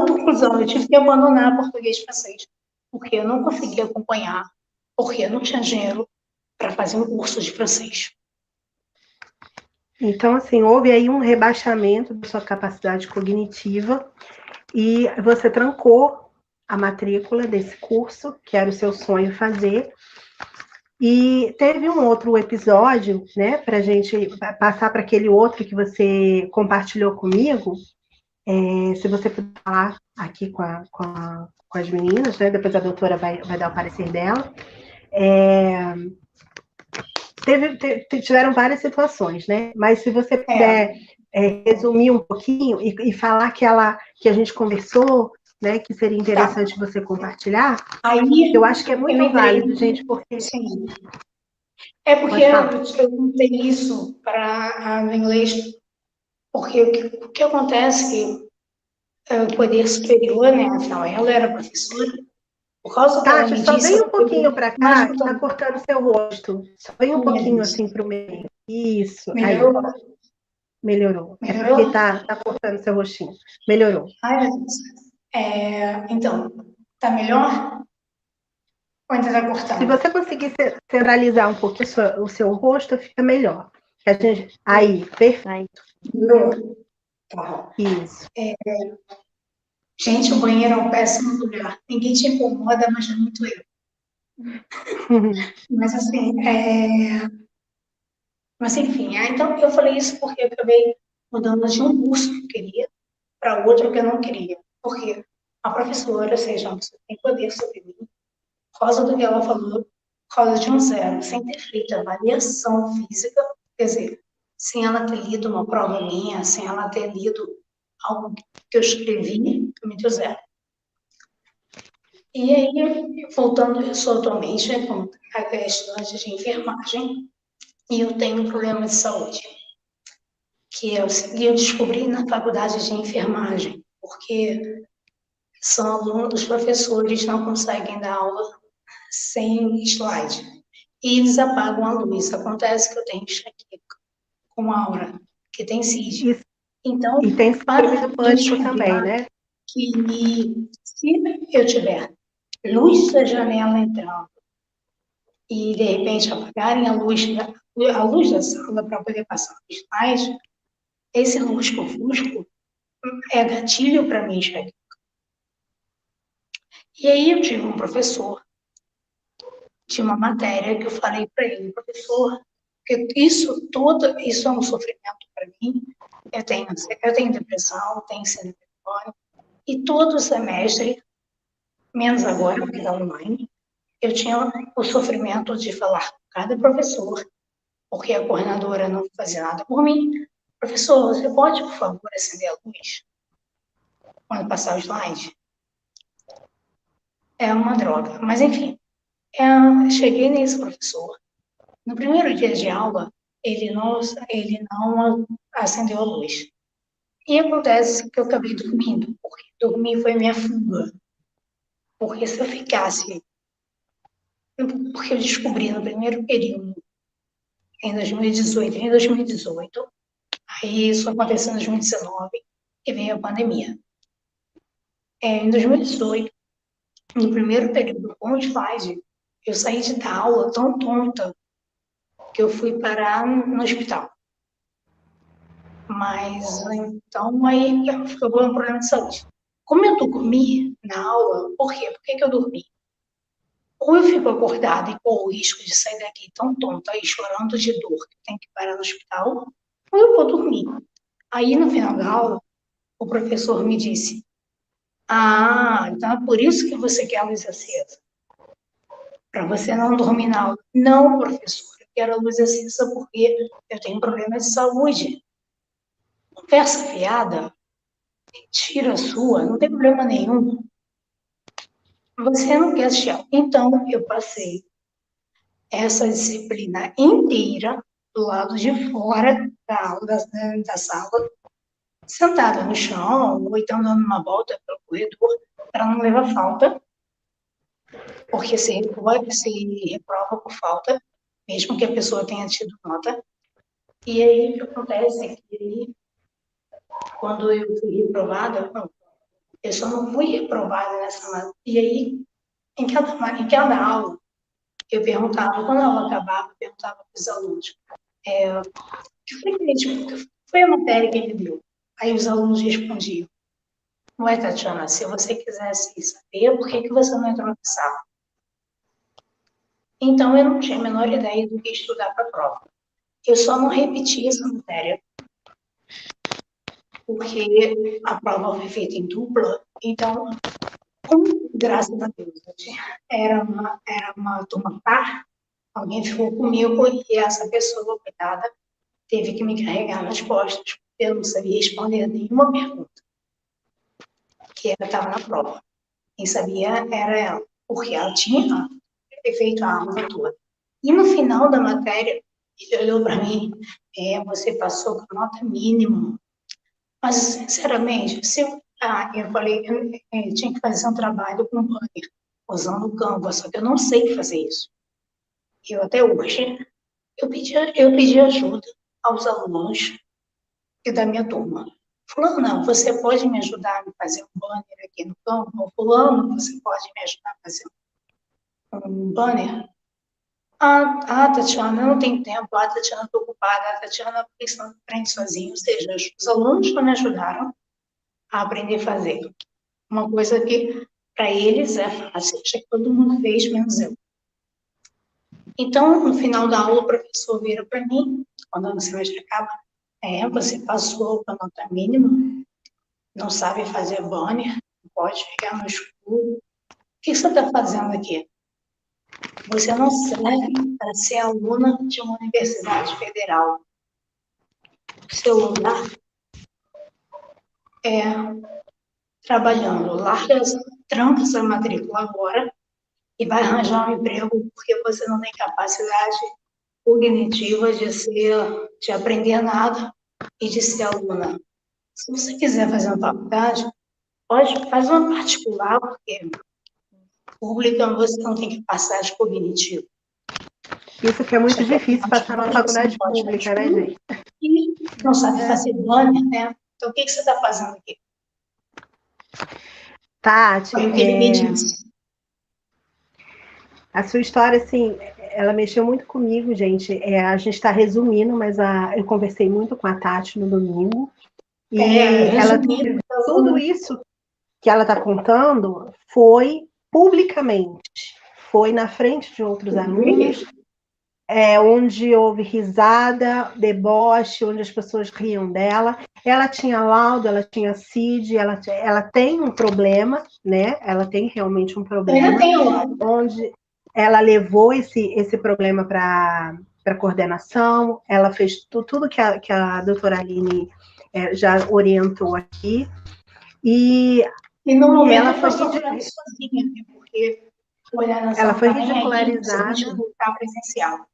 conclusão, eu tive que abandonar português e francês, porque eu não conseguia acompanhar, porque eu não tinha dinheiro para fazer um curso de francês. Então, assim, houve aí um rebaixamento da sua capacidade cognitiva e você trancou a matrícula desse curso, que era o seu sonho fazer. E teve um outro episódio, né, para a gente passar para aquele outro que você compartilhou comigo. Se você puder falar aqui com as meninas, né, depois a doutora vai dar o parecer dela. Tiveram várias situações, né? Mas se você puder resumir um pouquinho e falar que a gente conversou, né? Que seria interessante você compartilhar. Aí, eu acho que é muito válido, gente, porque... Sim. É porque eu contei isso para no inglês, porque o que acontece que o poder superior, né? Afinal, ela era professora. Por causa que ela me só disse, vem um pouquinho para cá, que está cortando seu rosto. Só vem um pouquinho assim para o meio. Isso. Melhorou? Aí. Melhorou. É porque está cortando seu rostinho. Melhorou. Ai, meu Deus. Então, tá melhor? Ou ainda tá cortando? Se você conseguir centralizar um pouquinho o seu rosto, fica melhor. Aí, perfeito. Melhorou. Tá. Isso. Gente, o banheiro é um péssimo lugar. Ninguém te incomoda, mas é muito eu. Mas assim, Mas enfim, então eu falei isso porque eu acabei mudando de um curso que eu queria para outro que eu não queria. Porque a professora, seja uma pessoa que tem poder sobre mim, por causa do que ela falou, por causa de um 0, sem ter feito avaliação física, quer dizer, sem ela ter lido uma prova minha, sem ela ter lido algo que eu escrevi, eu me deu 0. E aí, voltando, eu sou atualmente estudante de enfermagem e eu tenho um problema de saúde, que eu descobri na faculdade de enfermagem, porque são alunos, os professores não conseguem dar aula sem slide. E eles apagam a luz. Acontece que eu tenho enxaqueca com aura, que tem CID. Então, e tem síndrome do pânico também, né? Que se eu tiver luz da janela entrando e, de repente, apagarem a luz da sala para poder passar os slide, esse lusco-fusco é gatilho para mim enxaqueca. E aí eu tive um professor de uma matéria que eu falei para ele, professor, porque isso é um sofrimento para mim, eu tenho depressão, tenho síndrome do pânico, e todo semestre, menos agora, porque está online, eu tinha o sofrimento de falar com cada professor, porque a coordenadora não fazia nada por mim. Professor, você pode, por favor, acender a luz quando passar o slide? É uma droga. Mas, enfim, cheguei nesse professor. No primeiro dia de aula, ele não acendeu a luz. E acontece que eu acabei dormindo, porque dormir foi minha fuga. Porque se eu ficasse... Porque eu descobri no primeiro período, em 2018, aí isso aconteceu em 2019, e veio a pandemia. Em 2018, no primeiro período com o slide, eu saí de dar aula tão tonta que eu fui parar no hospital. Mas, então, aí ficou um problema de saúde. Como eu dormi na aula, por quê? Por que eu dormi? Ou eu fico acordada e corro o risco de sair daqui tão tonta e chorando de dor que tem que parar no hospital, ou eu vou dormir. Aí, no final da aula, o professor me disse: então é por isso que você quer a luz acesa. Para você não dormir na aula. Não, professor, eu quero a luz acesa porque eu tenho problema de saúde. Conversa fiada, mentira sua, não tem problema nenhum. Você não quer assistir aula. Então, eu passei essa disciplina inteira do lado de fora da aula, da sala, sentada no chão, ou então dando uma volta pelo corredor, para não levar falta, porque se reprova por falta, mesmo que a pessoa tenha tido nota. E aí, o que acontece é que, quando eu fui reprovada, eu só não fui reprovada nessa matéria. E aí, em cada aula, eu perguntava, quando a aula acabava, eu perguntava para os alunos, foi a matéria que ele deu. Aí os alunos respondiam: ué, Tatiana, se você quisesse saber, por que você não entrou na sala? Então, eu não tinha a menor ideia do que estudar para a prova. Eu só não repeti essa matéria, porque a prova foi feita em dupla. Então, graças a Deus, era uma turma par, alguém ficou comigo e essa pessoa, coitada, teve que me carregar nas costas, porque eu não sabia responder nenhuma pergunta que ela estava na prova. Quem sabia era ela, porque ela tinha feito a aula toda. E no final da matéria, ele olhou para mim: você passou com nota mínima. Mas, sinceramente, eu falei que eu tinha que fazer um trabalho com banner, usando o Canva, só que eu não sei fazer isso. Eu, até hoje, eu pedi ajuda aos alunos e da minha turma. Fulano, você pode me ajudar a fazer um banner aqui no Canva? Ou fulano, você pode me ajudar a fazer um banner? Tatiana, eu não tenho tempo. Tatiana, estou ocupada. Tatiana, pensando aprende sozinho. Ou seja, os alunos não me ajudaram a aprender a fazer. Uma coisa que, para eles, é fácil. Acho que todo mundo fez, menos eu. Então, no final da aula, o professor vira para mim, quando o semestre acaba: você passou com a nota mínima, não sabe fazer banner, não pode ficar no escuro. O que você está fazendo aqui? Você não serve para ser aluna de uma universidade federal. O seu lugar é trabalhando. Tranca essa matrícula agora e vai arranjar um emprego, porque você não tem capacidade cognitiva de aprender nada e de ser aluna. Se você quiser fazer uma faculdade, faz uma particular, porque pública você não tem capacidade cognitiva. Isso que é muito difícil passar na faculdade pública, né, gente? E não sabe fazer banner, né? Então, o que você está fazendo aqui? Tati, Foi o que ele me disse. A sua história, assim, ela mexeu muito comigo, gente. A gente está resumindo, mas eu conversei muito com a Tati no domingo. E tudo isso que ela está contando foi publicamente. Foi na frente de outros alunos. onde houve risada, deboche, onde as pessoas riam dela. Ela tinha laudo, ela tinha CID, ela tem um problema, né? Ela tem realmente um problema, onde ela levou esse problema para a coordenação, ela fez tudo que a doutora Aline já orientou aqui, e no momento ela foi sozinha, né? Porque ela foi ridicularizada. Aí, presencial.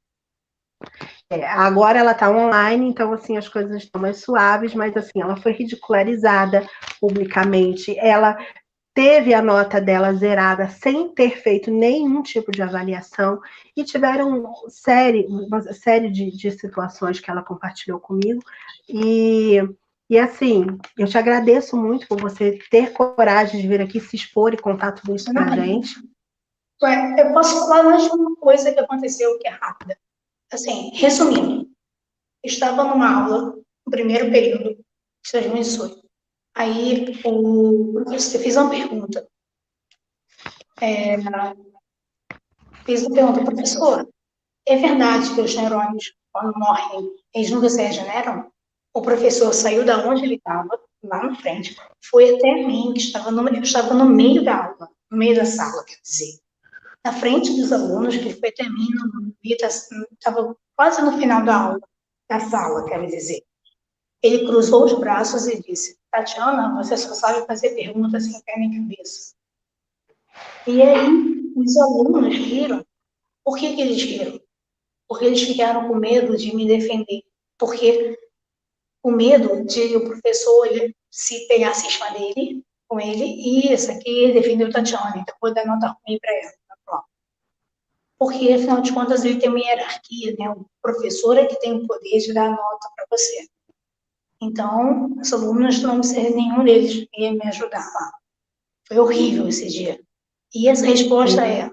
Agora ela está online, então assim as coisas estão mais suaves, mas assim ela foi ridicularizada publicamente. Ela teve a nota dela zerada sem ter feito nenhum tipo de avaliação, e tiveram uma série de situações que ela compartilhou comigo, e assim, eu te agradeço muito por você ter coragem de vir aqui se expor e contar tudo isso pra gente. Eu posso falar mais de uma coisa que aconteceu que é rápida. Assim, resumindo, eu estava numa aula, no primeiro período de 2018. Aí o professor fez uma pergunta. Fiz a pergunta, professor, é verdade que os neurônios, quando morrem, eles nunca se regeneram? O professor saiu da onde ele estava, lá na frente, foi até mim, que eu estava no meio da aula, no meio da sala, quer dizer. Na frente dos alunos, que foi até mim, estava quase no final da aula, da sala, quero dizer. Ele cruzou os braços e disse, Tatiana, você só sabe fazer perguntas sem pé nem cabeça. E aí, os alunos riram. Por que eles riram? Porque eles ficaram com medo de me defender. Porque o medo de o professor se pegasse em cima dele, com ele, e isso aqui defendeu Tatiana, então vou dar nota ruim para ela na prova. Porque, afinal de contas, ele tem uma hierarquia, né? O professor é que tem o poder de dar nota para você. Então, os alunos não sei, nenhum deles ia me ajudar lá. Foi horrível esse dia. E essa resposta é,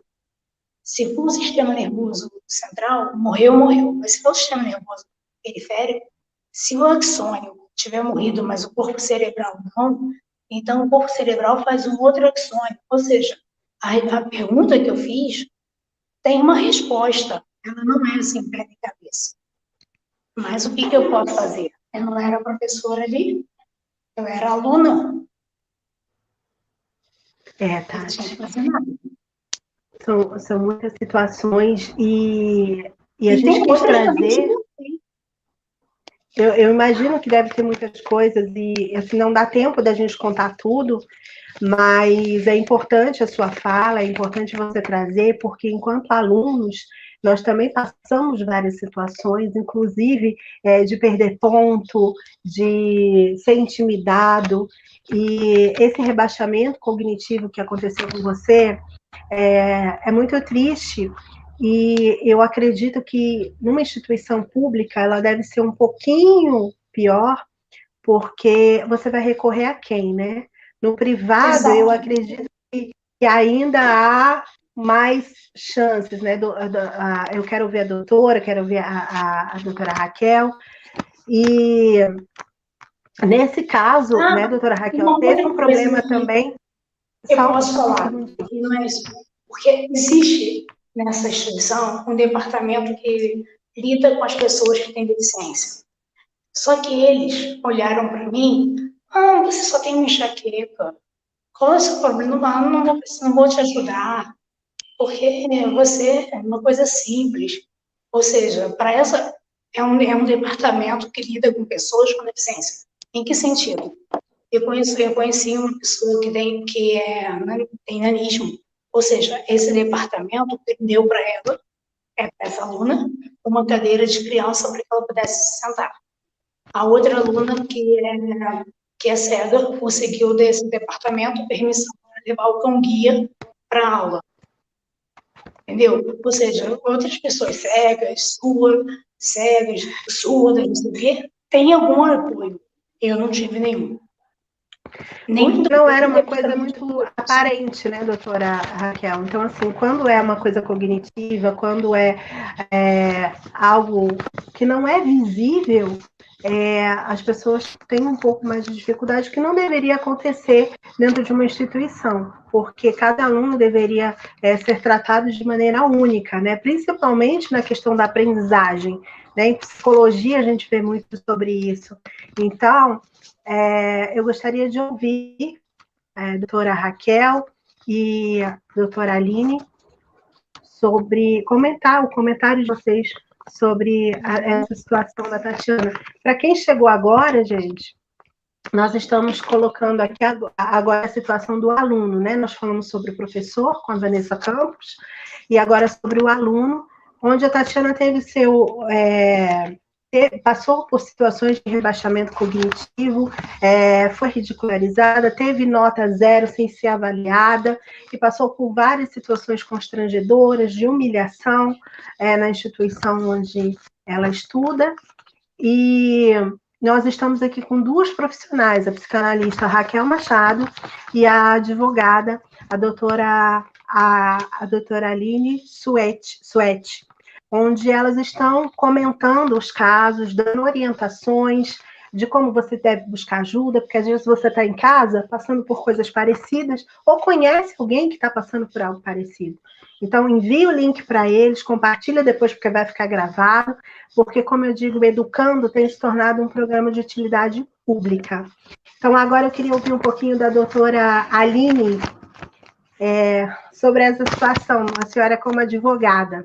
se for o sistema nervoso central, morreu, morreu. Mas se for o sistema nervoso periférico, se o axônio tiver morrido, mas o corpo cerebral não, então o corpo cerebral faz um outro axônio. Ou seja, a pergunta que eu fiz tem uma resposta. Ela não é assim, pé de cabeça. Mas o que eu posso fazer? Eu não era professora ali, eu era aluna. Tati. São muitas situações e a gente quis trazer. Eu imagino que deve ter muitas coisas e assim, não dá tempo da gente contar tudo, mas é importante a sua fala, é importante você trazer, porque enquanto alunos, nós também passamos várias situações, inclusive de perder ponto, de ser intimidado, e esse rebaixamento cognitivo que aconteceu com você é muito triste. E eu acredito que numa instituição pública ela deve ser um pouquinho pior, porque você vai recorrer a quem, né? No privado, exato, eu acredito que ainda há mais chances, né? Eu quero ver a doutora, quero ver a doutora Raquel. E nesse caso, né, doutora Raquel, teve um problema também. Eu posso falar, não é isso. Porque existe nessa instituição um departamento que lida com as pessoas que têm deficiência. Só que eles olharam para mim, você só tem uma enxaqueca. Qual é o seu problema? Não vou te ajudar, porque você é uma coisa simples. Ou seja, para essa é um departamento que lida com pessoas com deficiência. Em que sentido? Eu conheci uma pessoa que tem nanismo. Ou seja, esse departamento deu para ela, para essa aluna, uma cadeira de criança para que ela pudesse se sentar. A outra aluna, que é cega, conseguiu desse departamento permissão para levar o cão-guia para a aula. Entendeu? Ou seja, outras pessoas cegas, surdas, não sei o quê, têm algum apoio. Eu não tive nenhum. Não era uma coisa muito aparente, né, doutora Raquel? Então, assim, quando é uma coisa cognitiva, quando é algo que não é visível, as pessoas têm um pouco mais de dificuldade, que não deveria acontecer dentro de uma instituição, porque cada aluno deveria ser tratado de maneira única, né? Principalmente na questão da aprendizagem, né? Em psicologia a gente vê muito sobre isso. Então, eu gostaria de ouvir a doutora Raquel e a doutora Aline sobre o comentário de vocês sobre essa situação da Tatiana. Para quem chegou agora, gente, nós estamos colocando aqui agora a situação do aluno, né? Nós falamos sobre o professor, com a Vanessa Campos, e agora sobre o aluno, onde a Tatiana teve passou por situações de rebaixamento cognitivo, foi ridicularizada, teve nota 0 sem ser avaliada, e passou por várias situações constrangedoras, de humilhação na instituição onde ela estuda, e nós estamos aqui com duas profissionais, a psicanalista Raquel Machado e a advogada, a doutora Aline Suete, onde elas estão comentando os casos, dando orientações de como você deve buscar ajuda, porque às vezes você está em casa passando por coisas parecidas, ou conhece alguém que está passando por algo parecido. Então, envie o link para eles, compartilha depois, porque vai ficar gravado, porque, como eu digo, o Educando tem se tornado um programa de utilidade pública. Então, agora eu queria ouvir um pouquinho da doutora Aline sobre essa situação, a senhora como advogada.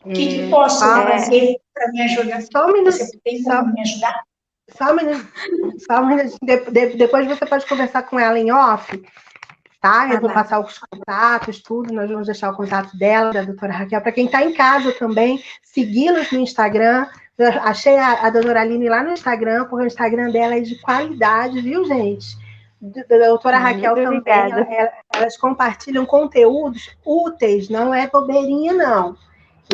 O que posso fazer para me ajudar? Só um minuto. Você tem como me ajudar? Só um minuto. Depois você pode conversar com ela em off, tá? Eu vou passar os contatos, tudo. Nós vamos deixar o contato dela, da doutora Raquel, para quem está em casa também, segui-los no Instagram. Eu achei a doutora Aline lá no Instagram, porque o Instagram dela é de qualidade, viu, gente? Da doutora Raquel também, elas compartilham conteúdos úteis, não é bobeirinha, não.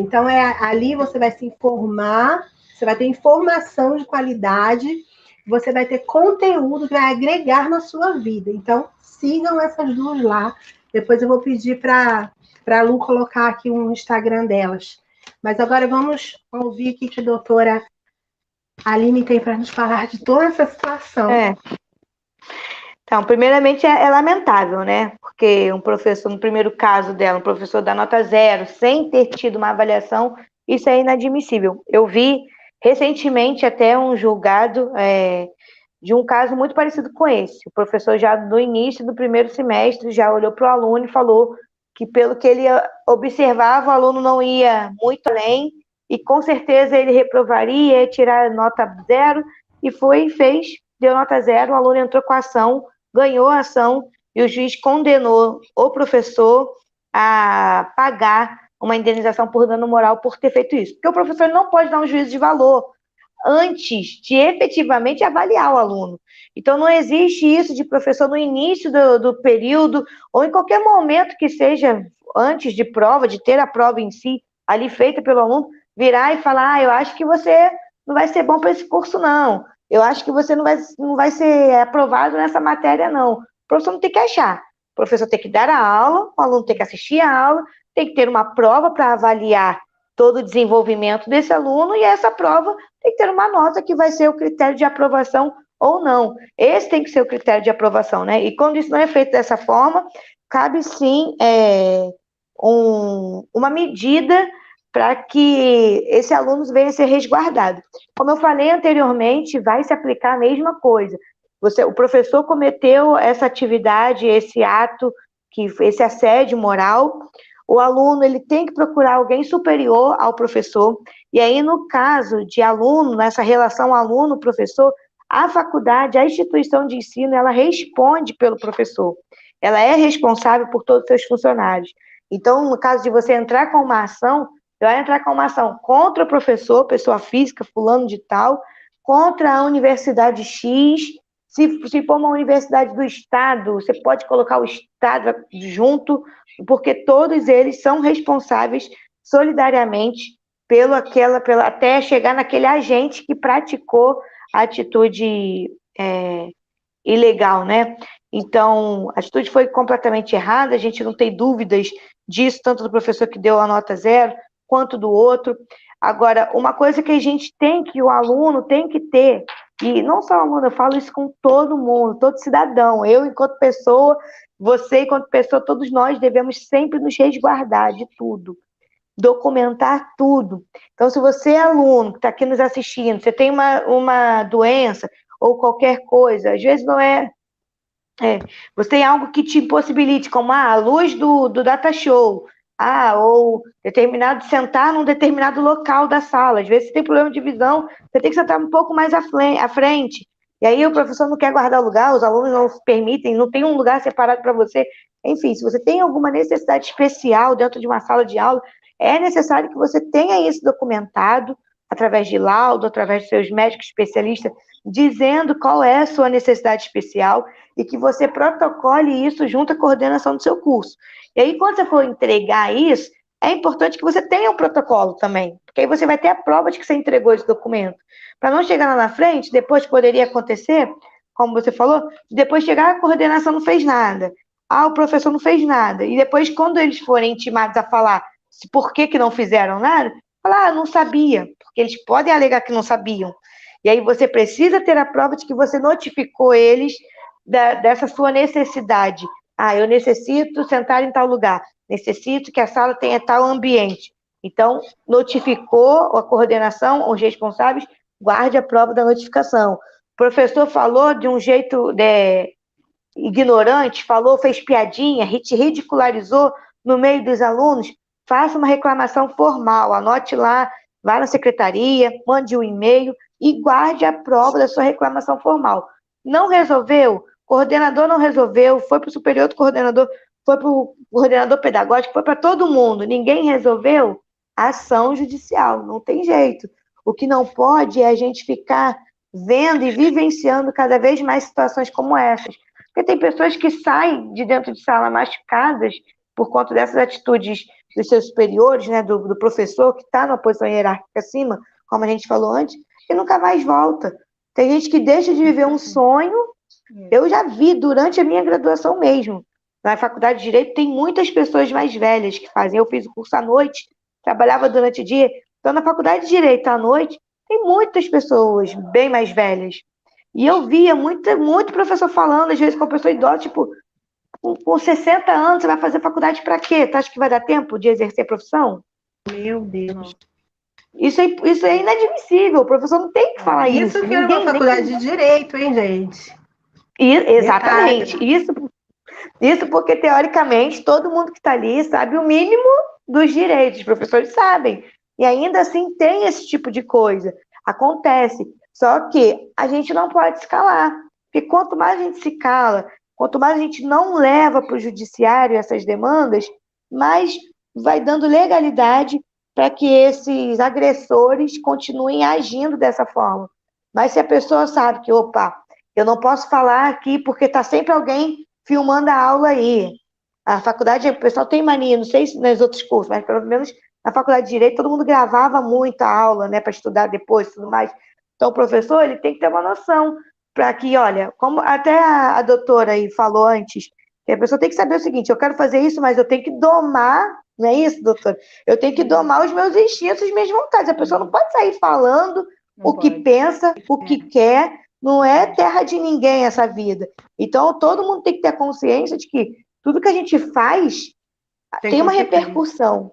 Então, ali você vai se informar, você vai ter informação de qualidade, você vai ter conteúdo que vai agregar na sua vida. Então, sigam essas duas lá. Depois eu vou pedir para a Lu colocar aqui um Instagram delas. Mas agora vamos ouvir o que a doutora Aline tem para nos falar de toda essa situação. Então, primeiramente, é lamentável, né? Porque um professor, no primeiro caso dela, um professor da nota 0, sem ter tido uma avaliação, isso é inadmissível. Eu vi recentemente até um julgado de um caso muito parecido com esse. O professor já no início do primeiro semestre já olhou para o aluno e falou que pelo que ele observava, o aluno não ia muito além e com certeza ele reprovaria, ia tirar nota 0 e deu nota 0, o aluno entrou com a ação, ganhou a ação e o juiz condenou o professor a pagar uma indenização por dano moral por ter feito isso. Porque o professor não pode dar um juízo de valor antes de efetivamente avaliar o aluno. Então, não existe isso de professor no início do período ou em qualquer momento que seja antes de prova, de ter a prova em si, ali feita pelo aluno, virar e falar, eu acho que você não vai ser bom para esse curso, não. Eu acho que você não vai ser aprovado nessa matéria, não. O professor não tem que achar. O professor tem que dar a aula, o aluno tem que assistir a aula, tem que ter uma prova para avaliar todo o desenvolvimento desse aluno, e essa prova tem que ter uma nota que vai ser o critério de aprovação ou não. Esse tem que ser o critério de aprovação, né? E quando isso não é feito dessa forma, cabe sim uma medida para que esse aluno venha a ser resguardado. Como eu falei anteriormente, vai se aplicar a mesma coisa. O professor cometeu essa atividade, esse ato, esse assédio moral, o aluno ele tem que procurar alguém superior ao professor, e aí no caso de aluno, nessa relação aluno-professor, a faculdade, a instituição de ensino, ela responde pelo professor, ela é responsável por todos os seus funcionários. Então, no caso de você entrar com uma ação, você vai entrar com uma ação contra o professor, pessoa física, fulano de tal, contra a universidade X. Se for uma universidade do Estado, você pode colocar o Estado junto, porque todos eles são responsáveis solidariamente até chegar naquele agente que praticou a atitude ilegal, né? Então, a atitude foi completamente errada, a gente não tem dúvidas disso, tanto do professor que deu a nota 0, quanto do outro. Agora, uma coisa que a gente tem, que o aluno tem que ter, e não só o aluno, eu falo isso com todo mundo, todo cidadão, eu enquanto pessoa, você enquanto pessoa, todos nós devemos sempre nos resguardar de tudo, documentar tudo. Então, se você é aluno que está aqui nos assistindo, você tem uma doença ou qualquer coisa, às vezes não é, você tem algo que te impossibilite, como a luz do data show, ou sentar num determinado local da sala. Às vezes você tem problema de visão, você tem que sentar um pouco mais à frente. E aí o professor não quer guardar o lugar, os alunos não permitem, não tem um lugar separado para você. Enfim, se você tem alguma necessidade especial dentro de uma sala de aula, é necessário que você tenha isso documentado, através de laudo, através de seus médicos especialistas, dizendo qual é a sua necessidade especial e que você protocole isso junto à coordenação do seu curso. E aí, quando você for entregar isso, é importante que você tenha um protocolo também, porque aí você vai ter a prova de que você entregou esse documento. Para não chegar lá na frente, depois poderia acontecer, como você falou, depois chegar a coordenação não fez nada, o professor não fez nada, e depois, quando eles forem intimados a falar por que não fizeram nada, falar, não sabia, porque eles podem alegar que não sabiam. E aí você precisa ter a prova de que você notificou eles dessa sua necessidade. Eu necessito sentar em tal lugar, necessito que a sala tenha tal ambiente. Então, notificou a coordenação, os responsáveis, guarde a prova da notificação. O professor falou de um jeito ignorante, fez piadinha, te ridicularizou no meio dos alunos, faça uma reclamação formal, anote lá, vá na secretaria, mande um e-mail e guarde a prova da sua reclamação formal. Não resolveu? Coordenador não resolveu, foi para o superior do coordenador, foi para o coordenador pedagógico, foi para todo mundo, ninguém resolveu? Ação judicial, não tem jeito. O que não pode é a gente ficar vendo e vivenciando cada vez mais situações como essas. Porque tem pessoas que saem de dentro de sala machucadas por conta dessas atitudes dos seus superiores, né, do professor que está numa posição hierárquica acima, como a gente falou antes, e nunca mais volta. Tem gente que deixa de viver um sonho. Eu já vi durante a minha graduação mesmo. Na faculdade de Direito tem muitas pessoas mais velhas que fazem. Eu fiz o curso à noite, trabalhava durante o dia. Então, na faculdade de Direito à noite, tem muitas pessoas bem mais velhas. E eu via muito professor falando, às vezes com pessoa idosa, tipo, com 60 anos, você vai fazer faculdade para quê? Tu acha que vai dar tempo de exercer a profissão? Meu Deus. Isso é inadmissível. O professor não tem que falar isso. Isso que era uma faculdade de Direito, hein, gente? Exatamente. Isso porque, teoricamente, todo mundo que está ali sabe o mínimo dos direitos. Os professores sabem. E ainda assim tem esse tipo de coisa. Acontece. Só que a gente não pode se calar. Porque quanto mais a gente se cala, quanto mais a gente não leva para o judiciário essas demandas, mais vai dando legalidade para que esses agressores continuem agindo dessa forma. Mas se a pessoa sabe que, eu não posso falar aqui porque está sempre alguém filmando a aula aí. A faculdade, o pessoal tem mania, não sei se nos outros cursos, mas pelo menos na faculdade de Direito todo mundo gravava muito a aula, né, para estudar depois e tudo mais. Então o professor ele tem que ter uma noção para que, olha, como até a doutora aí falou antes, que a pessoa tem que saber o seguinte, eu quero fazer isso, mas eu tenho que domar, não é isso, doutor? Eu tenho que domar os meus instintos, as minhas vontades. A pessoa não pode sair falando que pensa, o que quer, não é terra de ninguém essa vida. Então, todo mundo tem que ter consciência de que tudo que a gente faz tem uma repercussão.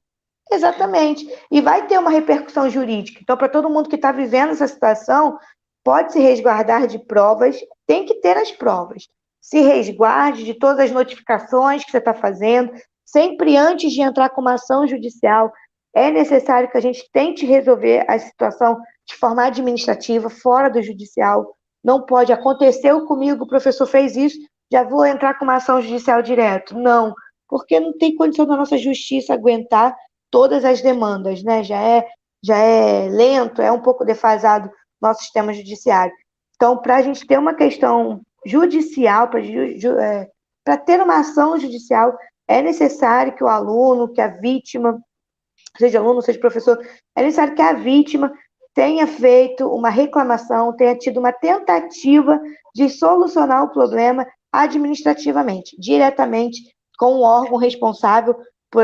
Exatamente. E vai ter uma repercussão jurídica. Então, para todo mundo que está vivendo essa situação, pode se resguardar de provas, tem que ter as provas. Se resguarde de todas as notificações que você está fazendo. Sempre antes de entrar com uma ação judicial, é necessário que a gente tente resolver a situação de forma administrativa, fora do judicial. Não pode, aconteceu comigo, o professor fez isso, já vou entrar com uma ação judicial direto. Não, porque não tem condição da nossa justiça aguentar todas as demandas, né? Já é lento, é um pouco defasado nosso sistema judiciário. Então, para a gente ter uma questão judicial, para ter uma ação judicial, é necessário que o aluno, que a vítima, seja aluno, seja professor, é necessário que a vítima tenha feito uma reclamação, tenha tido uma tentativa de solucionar o problema administrativamente, diretamente com o órgão responsável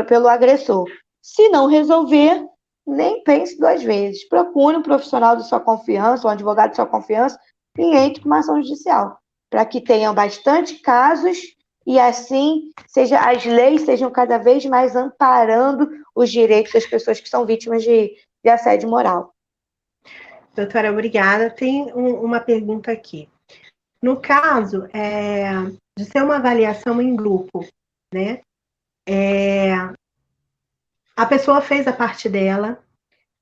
pelo agressor. Se não resolver, nem pense duas vezes. Procure um profissional de sua confiança, um advogado de sua confiança, e entre com uma ação judicial, para que tenham bastante casos e assim as leis sejam cada vez mais amparando os direitos das pessoas que são vítimas de assédio moral. Doutora, obrigada. Tem uma pergunta aqui. No caso de ser uma avaliação em grupo, né? A pessoa fez a parte dela,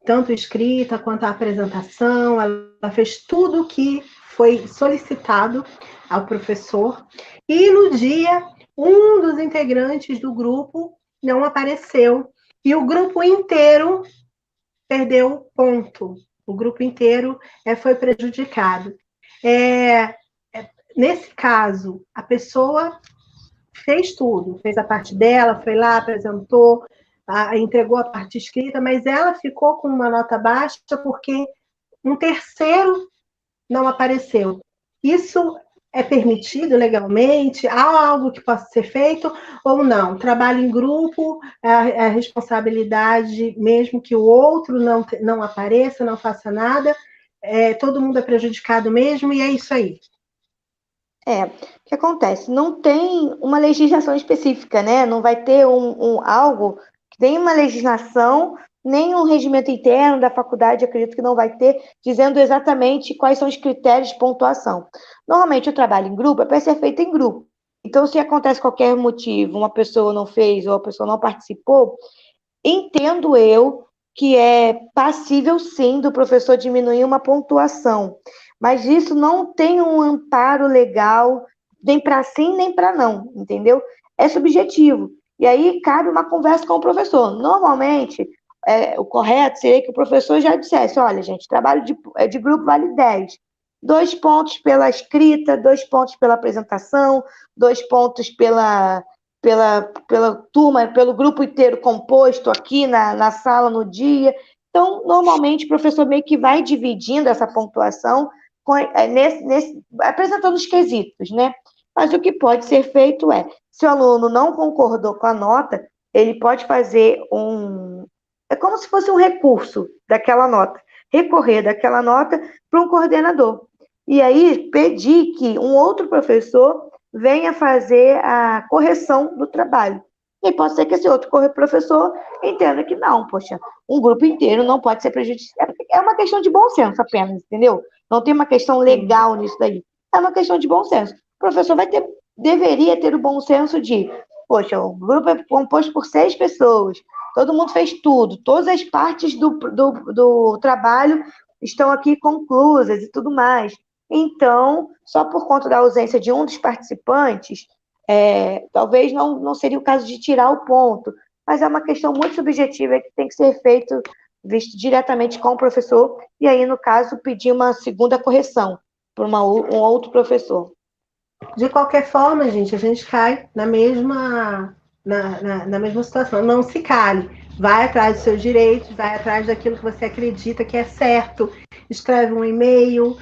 tanto escrita quanto a apresentação, ela fez tudo o que foi solicitado ao professor, e no dia, um dos integrantes do grupo não apareceu, e o grupo inteiro perdeu ponto, o grupo inteiro foi prejudicado. Nesse caso, a pessoa fez tudo, fez a parte dela, foi lá, apresentou, entregou a parte escrita, mas ela ficou com uma nota baixa porque um terceiro não apareceu. Isso é permitido legalmente? Há algo que possa ser feito ou não? Trabalho em grupo, a responsabilidade, mesmo que o outro não apareça, não faça nada, todo mundo é prejudicado mesmo, e é isso aí. O que acontece? Não tem uma legislação específica, né? Não vai ter algo que tem uma legislação, nem um regimento interno da faculdade, acredito que não vai ter, dizendo exatamente quais são os critérios de pontuação. Normalmente, o trabalho em grupo é para ser feito em grupo. Então, se acontece qualquer motivo, uma pessoa não fez ou a pessoa não participou, entendo eu que é passível, sim, do professor diminuir uma pontuação. Mas isso não tem um amparo legal, nem para sim, nem para não, entendeu? É subjetivo. E aí cabe uma conversa com o professor. Normalmente, o correto seria que o professor já dissesse, olha, gente, trabalho de grupo vale 10. 2 pontos pela escrita, 2 pontos pela apresentação, 2 pontos pela turma, pelo grupo inteiro composto aqui na sala no dia. Então, normalmente, o professor meio que vai dividindo essa pontuação apresentando os quesitos, né? Mas o que pode ser feito se o aluno não concordou com a nota, ele pode fazer é como se fosse um recurso daquela nota, recorrer daquela nota para um coordenador. E aí, pedir que um outro professor venha fazer a correção do trabalho. E pode ser que esse outro professor entenda que não, poxa, um grupo inteiro não pode ser prejudiciado. É uma questão de bom senso apenas, entendeu? Não tem uma questão legal nisso daí. É uma questão de bom senso. O professor deveria ter o bom senso de, poxa, o grupo é composto por 6 pessoas, todo mundo fez tudo, todas as partes do trabalho estão aqui conclusas e tudo mais. Então, só por conta da ausência de um dos participantes, talvez não seria o caso de tirar o ponto, mas é uma questão muito subjetiva que tem que ser visto diretamente com o professor, e aí, no caso, pedir uma segunda correção para um outro professor. De qualquer forma, gente, a gente cai na mesma situação. Não se cale. Vai atrás dos seus direitos, vai atrás daquilo que você acredita que é certo. Escreve um e-mail,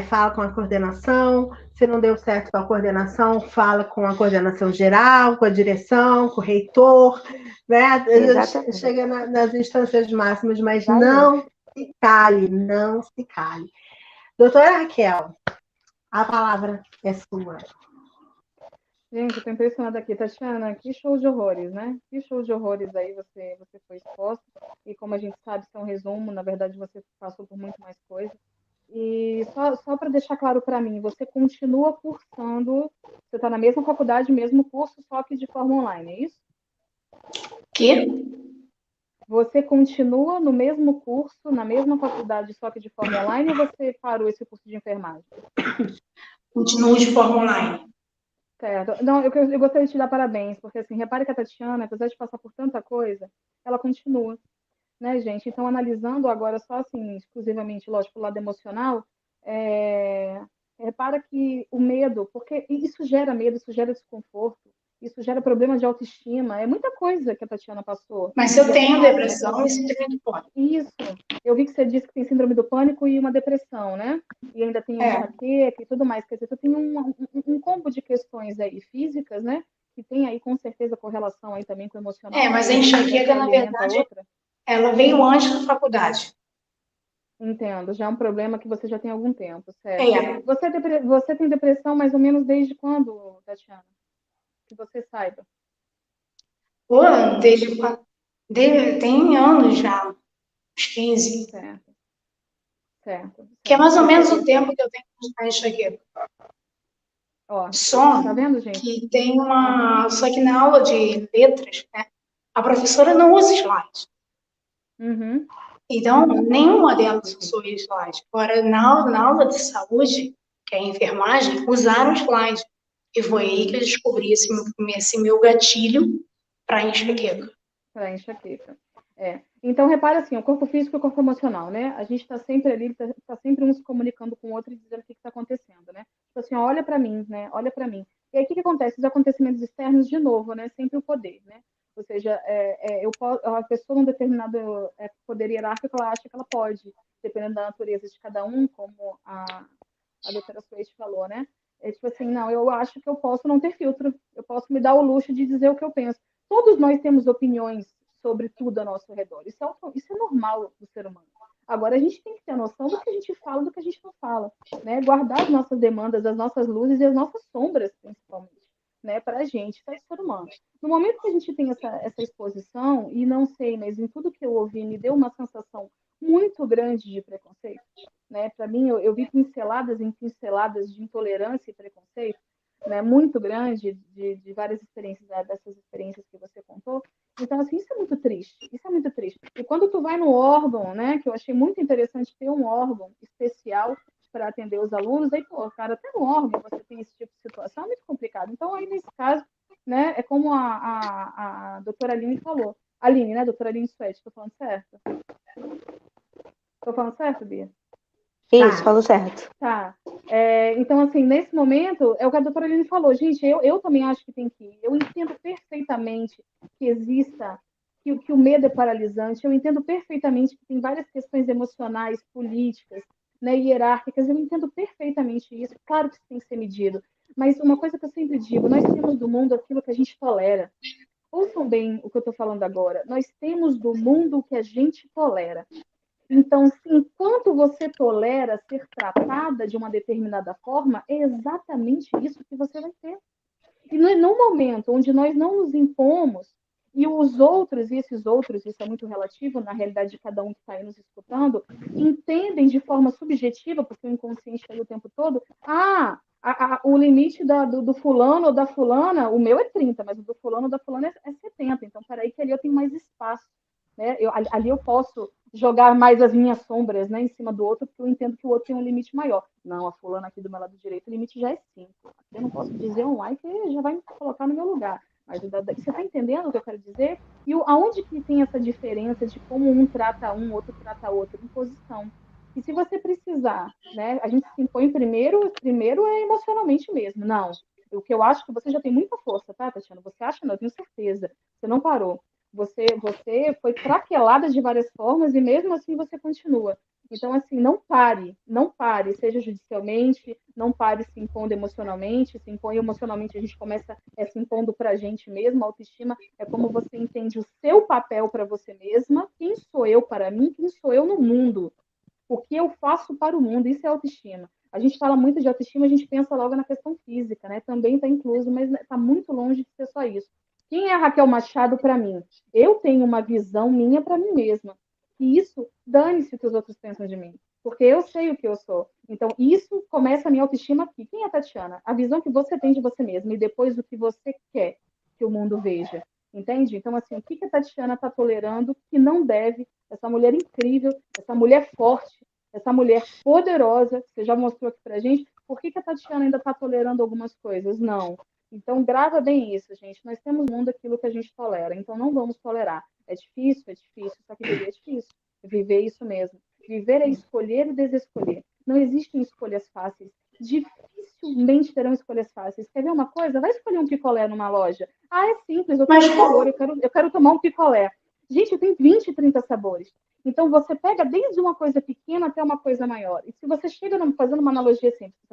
fala com a coordenação. Se não deu certo com a coordenação, fala com a coordenação geral, com a direção, com o reitor, né? Chega nas instâncias máximas, mas não se cale, não se cale. Doutora Raquel, a palavra é sua. Gente, eu tô impressionada aqui. Tatiana, que show de horrores, né? Que show de horrores aí você foi exposto. E como a gente sabe, isso é um resumo. Na verdade, você passou por muito mais coisa. E só para deixar claro para mim, você continua cursando, você está na mesma faculdade, mesmo curso, só que de forma online, é isso? Quê? Você continua no mesmo curso, na mesma faculdade, só que de forma online, ou você parou esse curso de enfermagem? Continuo de forma online. Certo. Não, eu gostaria de te dar parabéns, porque assim, repare que a Tatiana, apesar de passar por tanta coisa, ela continua, né, gente? Então, analisando agora só assim, exclusivamente, lógico, o lado emocional, repara que o medo, porque isso gera medo, isso gera desconforto, isso gera problema de autoestima, é muita coisa que a Tatiana passou. Mas se eu tenho depressão e síndrome do pânico. Isso. Eu vi que você disse que tem síndrome do pânico e uma depressão, né? E ainda tem enxaqueca e tudo mais. Quer dizer, você tem um combo de questões aí físicas, né? Que tem aí com certeza correlação aí também com o emocional. Mas a enxaqueca, na verdade, Ela veio antes da faculdade. Entendo, já é um problema que você já tem há algum tempo, certo? É. Você tem depressão mais ou menos desde quando, Tatiana? Que você saiba. Pô, tem anos já, uns 15. Certo, certo, Que é certo. mais ou menos o tempo que eu tenho que buscar isso aqui. Ó, Só tá vendo, gente? que tem uma. Só que na aula de letras, né, a professora não usa slide. Uhum. Então, nenhuma delas usou slide. Agora, na aula de saúde, que é a enfermagem, usaram slide. E foi aí que eu descobri esse meu gatilho para enxaqueca. Para enxaqueca. Então, repara assim, o corpo físico e o corpo emocional, né? A gente está sempre ali, está sempre um se comunicando com o outro e dizendo o que está acontecendo, né? Tipo assim, olha para mim, né? Olha para mim. E aí, o que acontece? Os acontecimentos externos, de novo, né? Sempre o poder, né? Ou seja, a pessoa num determinado poder hierárquico, ela acha que ela pode, dependendo da natureza de cada um, como a doutora Suete falou, né? É tipo assim, não, eu acho que eu posso não ter filtro, eu posso me dar o luxo de dizer o que eu penso. Todos nós temos opiniões sobre tudo ao nosso redor. Isso é normal do ser humano. Agora, a gente tem que ter a noção do que a gente fala e do que a gente não fala. Né? Guardar as nossas demandas, as nossas luzes e as nossas sombras, principalmente, né? Para a gente, para o ser humano. No momento que a gente tem essa exposição, e não sei, mas em tudo que eu ouvi, me deu uma sensação muito grande de preconceito. Né? Para mim, eu vi pinceladas em pinceladas de intolerância e preconceito, né, muito grande de várias experiências, dessas experiências que você contou. Então, assim, isso é muito triste, isso é muito triste. E quando tu vai no órgão, né, que eu achei muito interessante ter um órgão especial para atender os alunos, aí, pô, cara, até no órgão você tem esse tipo de situação, é muito complicado. Então, aí, nesse caso, né, é como a doutora Aline falou. Aline, né, doutora Aline Suete, tô falando certo? Tô falando certo, Bia? Isso, falou certo. Tá. Então, assim, nesse momento, é o que a doutora Aline falou. Gente, eu também acho que tem que ir. Eu entendo perfeitamente que exista, que o medo é paralisante. Eu entendo perfeitamente que tem várias questões emocionais, políticas, né, hierárquicas. Eu entendo perfeitamente isso. Claro que isso tem que ser medido. Mas uma coisa que eu sempre digo, nós temos do mundo aquilo que a gente tolera. Ouçam bem o que eu estou falando agora. Nós temos do mundo o que a gente tolera. Então, enquanto você tolera ser tratada de uma determinada forma, é exatamente isso que você vai ter. E no momento onde nós não nos impomos, e os outros, e esses outros, isso é muito relativo, na realidade de cada um que está aí nos escutando, entendem de forma subjetiva, porque o inconsciente está aí o tempo todo, o limite do fulano ou da fulana, o meu é 30, mas o do fulano ou da fulana é 70. Então, peraí que ali eu tenho mais espaço. Né? Ali eu posso jogar mais as minhas sombras, né, em cima do outro, porque eu entendo que o outro tem um limite maior. Não, a fulana aqui do meu lado direito, o limite já é 5. Eu não posso dizer um like que já vai me colocar no meu lugar. Mas você está entendendo o que eu quero dizer? E aonde que tem essa diferença de como um trata um, outro trata outro? Em posição. E se você precisar, né, a gente se impõe primeiro é emocionalmente mesmo. Não, o que eu acho que você já tem muita força, tá, Tatiana? Você acha, não, eu tenho certeza. Você não parou. Você foi craquelada de várias formas e mesmo assim você continua. Então, assim, não pare, seja judicialmente, não pare se impondo emocionalmente, se impõe emocionalmente, a gente começa se impondo para a gente mesmo, a autoestima é como você entende o seu papel para você mesma, quem sou eu para mim, quem sou eu no mundo, o que eu faço para o mundo, isso é autoestima. A gente fala muito de autoestima, a gente pensa logo na questão física, né? Também está incluso, mas está muito longe de ser só isso. Quem é a Raquel Machado para mim? Eu tenho uma visão minha para mim mesma. E isso, dane-se o que os outros pensam de mim. Porque eu sei o que eu sou. Então, isso começa a minha autoestima aqui. Quem é a Tatiana? A visão que você tem de você mesma e depois o que você quer que o mundo veja. Entende? Então, assim, o que a Tatiana está tolerando que não deve? Essa mulher incrível, essa mulher forte, essa mulher poderosa, que você já mostrou aqui pra gente, por que a Tatiana ainda está tolerando algumas coisas? Não. Então, grava bem isso, gente. Nós temos no mundo aquilo que a gente tolera, então não vamos tolerar. É difícil, só que viver é difícil. Viver é isso mesmo. Viver é escolher e desescolher. Não existem escolhas fáceis. Dificilmente terão escolhas fáceis. Quer ver uma coisa? Vai escolher um picolé numa loja. Ah, é simples, eu quero sabor, eu quero tomar um picolé. Gente, tem 20, 30 sabores. Então, você pega desde uma coisa pequena até uma coisa maior. E se você chega fazendo uma analogia simples,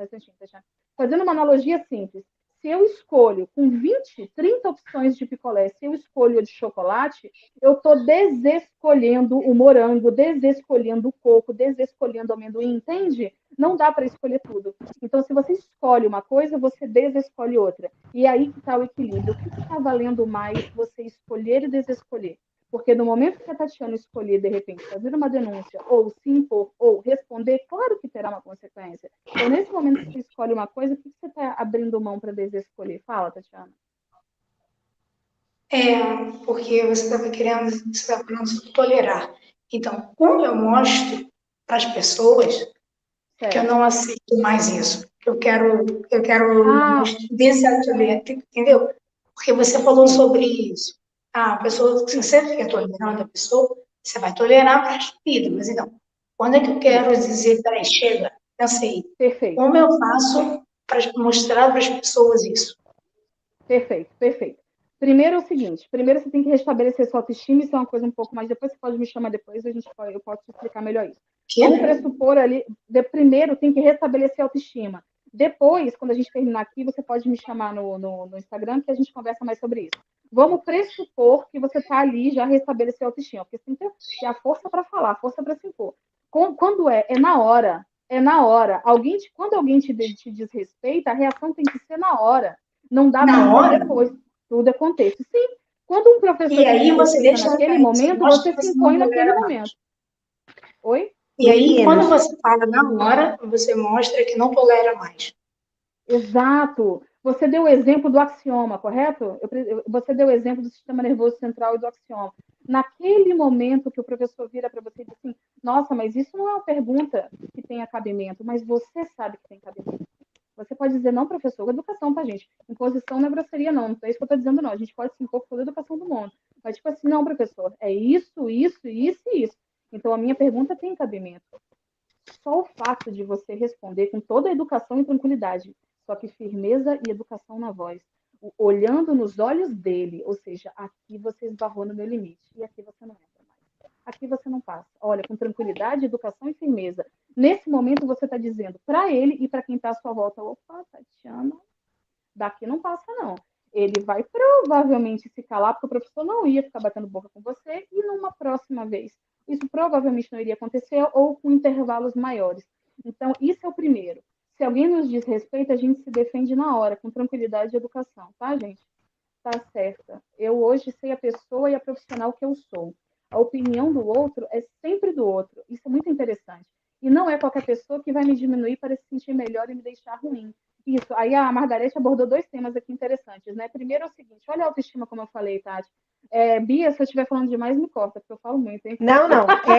fazendo uma analogia simples, Se eu escolho com 20, 30 opções de picolé, se eu escolho a de chocolate, eu estou desescolhendo o morango, desescolhendo o coco, desescolhendo o amendoim, entende? Não dá para escolher tudo. Então, se você escolhe uma coisa, você desescolhe outra. E é aí que está o equilíbrio. O que está valendo mais você escolher e desescolher? Porque no momento que a Tatiana escolher, de repente, fazer uma denúncia, ou se impor, ou responder, claro que terá uma consequência. Então, nesse momento que você escolhe uma coisa, o que você está abrindo mão para desescolher? Fala, Tatiana. Porque você estava falando sobre tolerar. Então, quando eu mostro para as pessoas que eu não aceito mais isso, eu quero desatolerar, entendeu? Porque você falou sobre isso. A pessoa, se você fica tolerando a pessoa, você vai tolerar para a vida. Mas então, quando é que eu quero dizer, peraí, chega, cansei. Perfeito. Como eu faço para mostrar para as pessoas isso? Perfeito. Primeiro é o seguinte, primeiro você tem que restabelecer sua autoestima, isso é uma coisa um pouco mais, depois você pode me chamar depois, eu posso te explicar melhor isso. Vamos pressupor ali, primeiro tem que restabelecer a autoestima. Depois, quando a gente terminar aqui, você pode me chamar no Instagram que a gente conversa mais sobre isso. Vamos pressupor que você está ali já restabeleceu a autoestima, porque você tem que ter a força para falar, a força para se impor. Quando é na hora. Quando alguém te desrespeita, a reação tem que ser na hora. Não dá para depois. Tudo é contexto. Sim, quando um professor e aí você deixa naquele momento, você se impõe naquele momento. Oi? E aí, quando você fala na hora, você mostra que não tolera mais. Exato. Você deu o exemplo do axioma, correto? Você deu o exemplo do sistema nervoso central e do axioma. Naquele momento que o professor vira para você e diz assim, nossa, mas isso não é uma pergunta que tem cabimento, mas você sabe que tem cabimento. Você pode dizer, não, professor, educação, tá, gente? Imposição não é grosseria, não. Não é isso que eu tô dizendo, não. A gente pode se impor por toda a educação do mundo. Mas, tipo assim, não, professor, é isso. Então, a minha pergunta tem cabimento. Só o fato de você responder com toda a educação e tranquilidade, só que firmeza e educação na voz, olhando nos olhos dele, ou seja, aqui você esbarrou no meu limite e aqui você não entra mais. Aqui você não passa. Olha, com tranquilidade, educação e firmeza. Nesse momento você está dizendo para ele e para quem está à sua volta, opa, Tatiana, daqui não passa não. Ele vai provavelmente se calar, porque o professor não ia ficar batendo boca com você, e numa próxima vez isso provavelmente não iria acontecer, ou com intervalos maiores. Então, isso é o primeiro. Se alguém nos desrespeita, a gente se defende na hora, com tranquilidade e educação, tá, gente? Tá certa. Eu hoje sei a pessoa e a profissional que eu sou. A opinião do outro é sempre do outro. Isso é muito interessante. E não é qualquer pessoa que vai me diminuir para se sentir melhor e me deixar ruim. Isso. Aí a Margarete abordou dois temas aqui interessantes, né? Primeiro é o seguinte, olha a autoestima, como eu falei, Tati. Bia, se eu estiver falando demais, me corta, porque eu falo muito, hein? Não.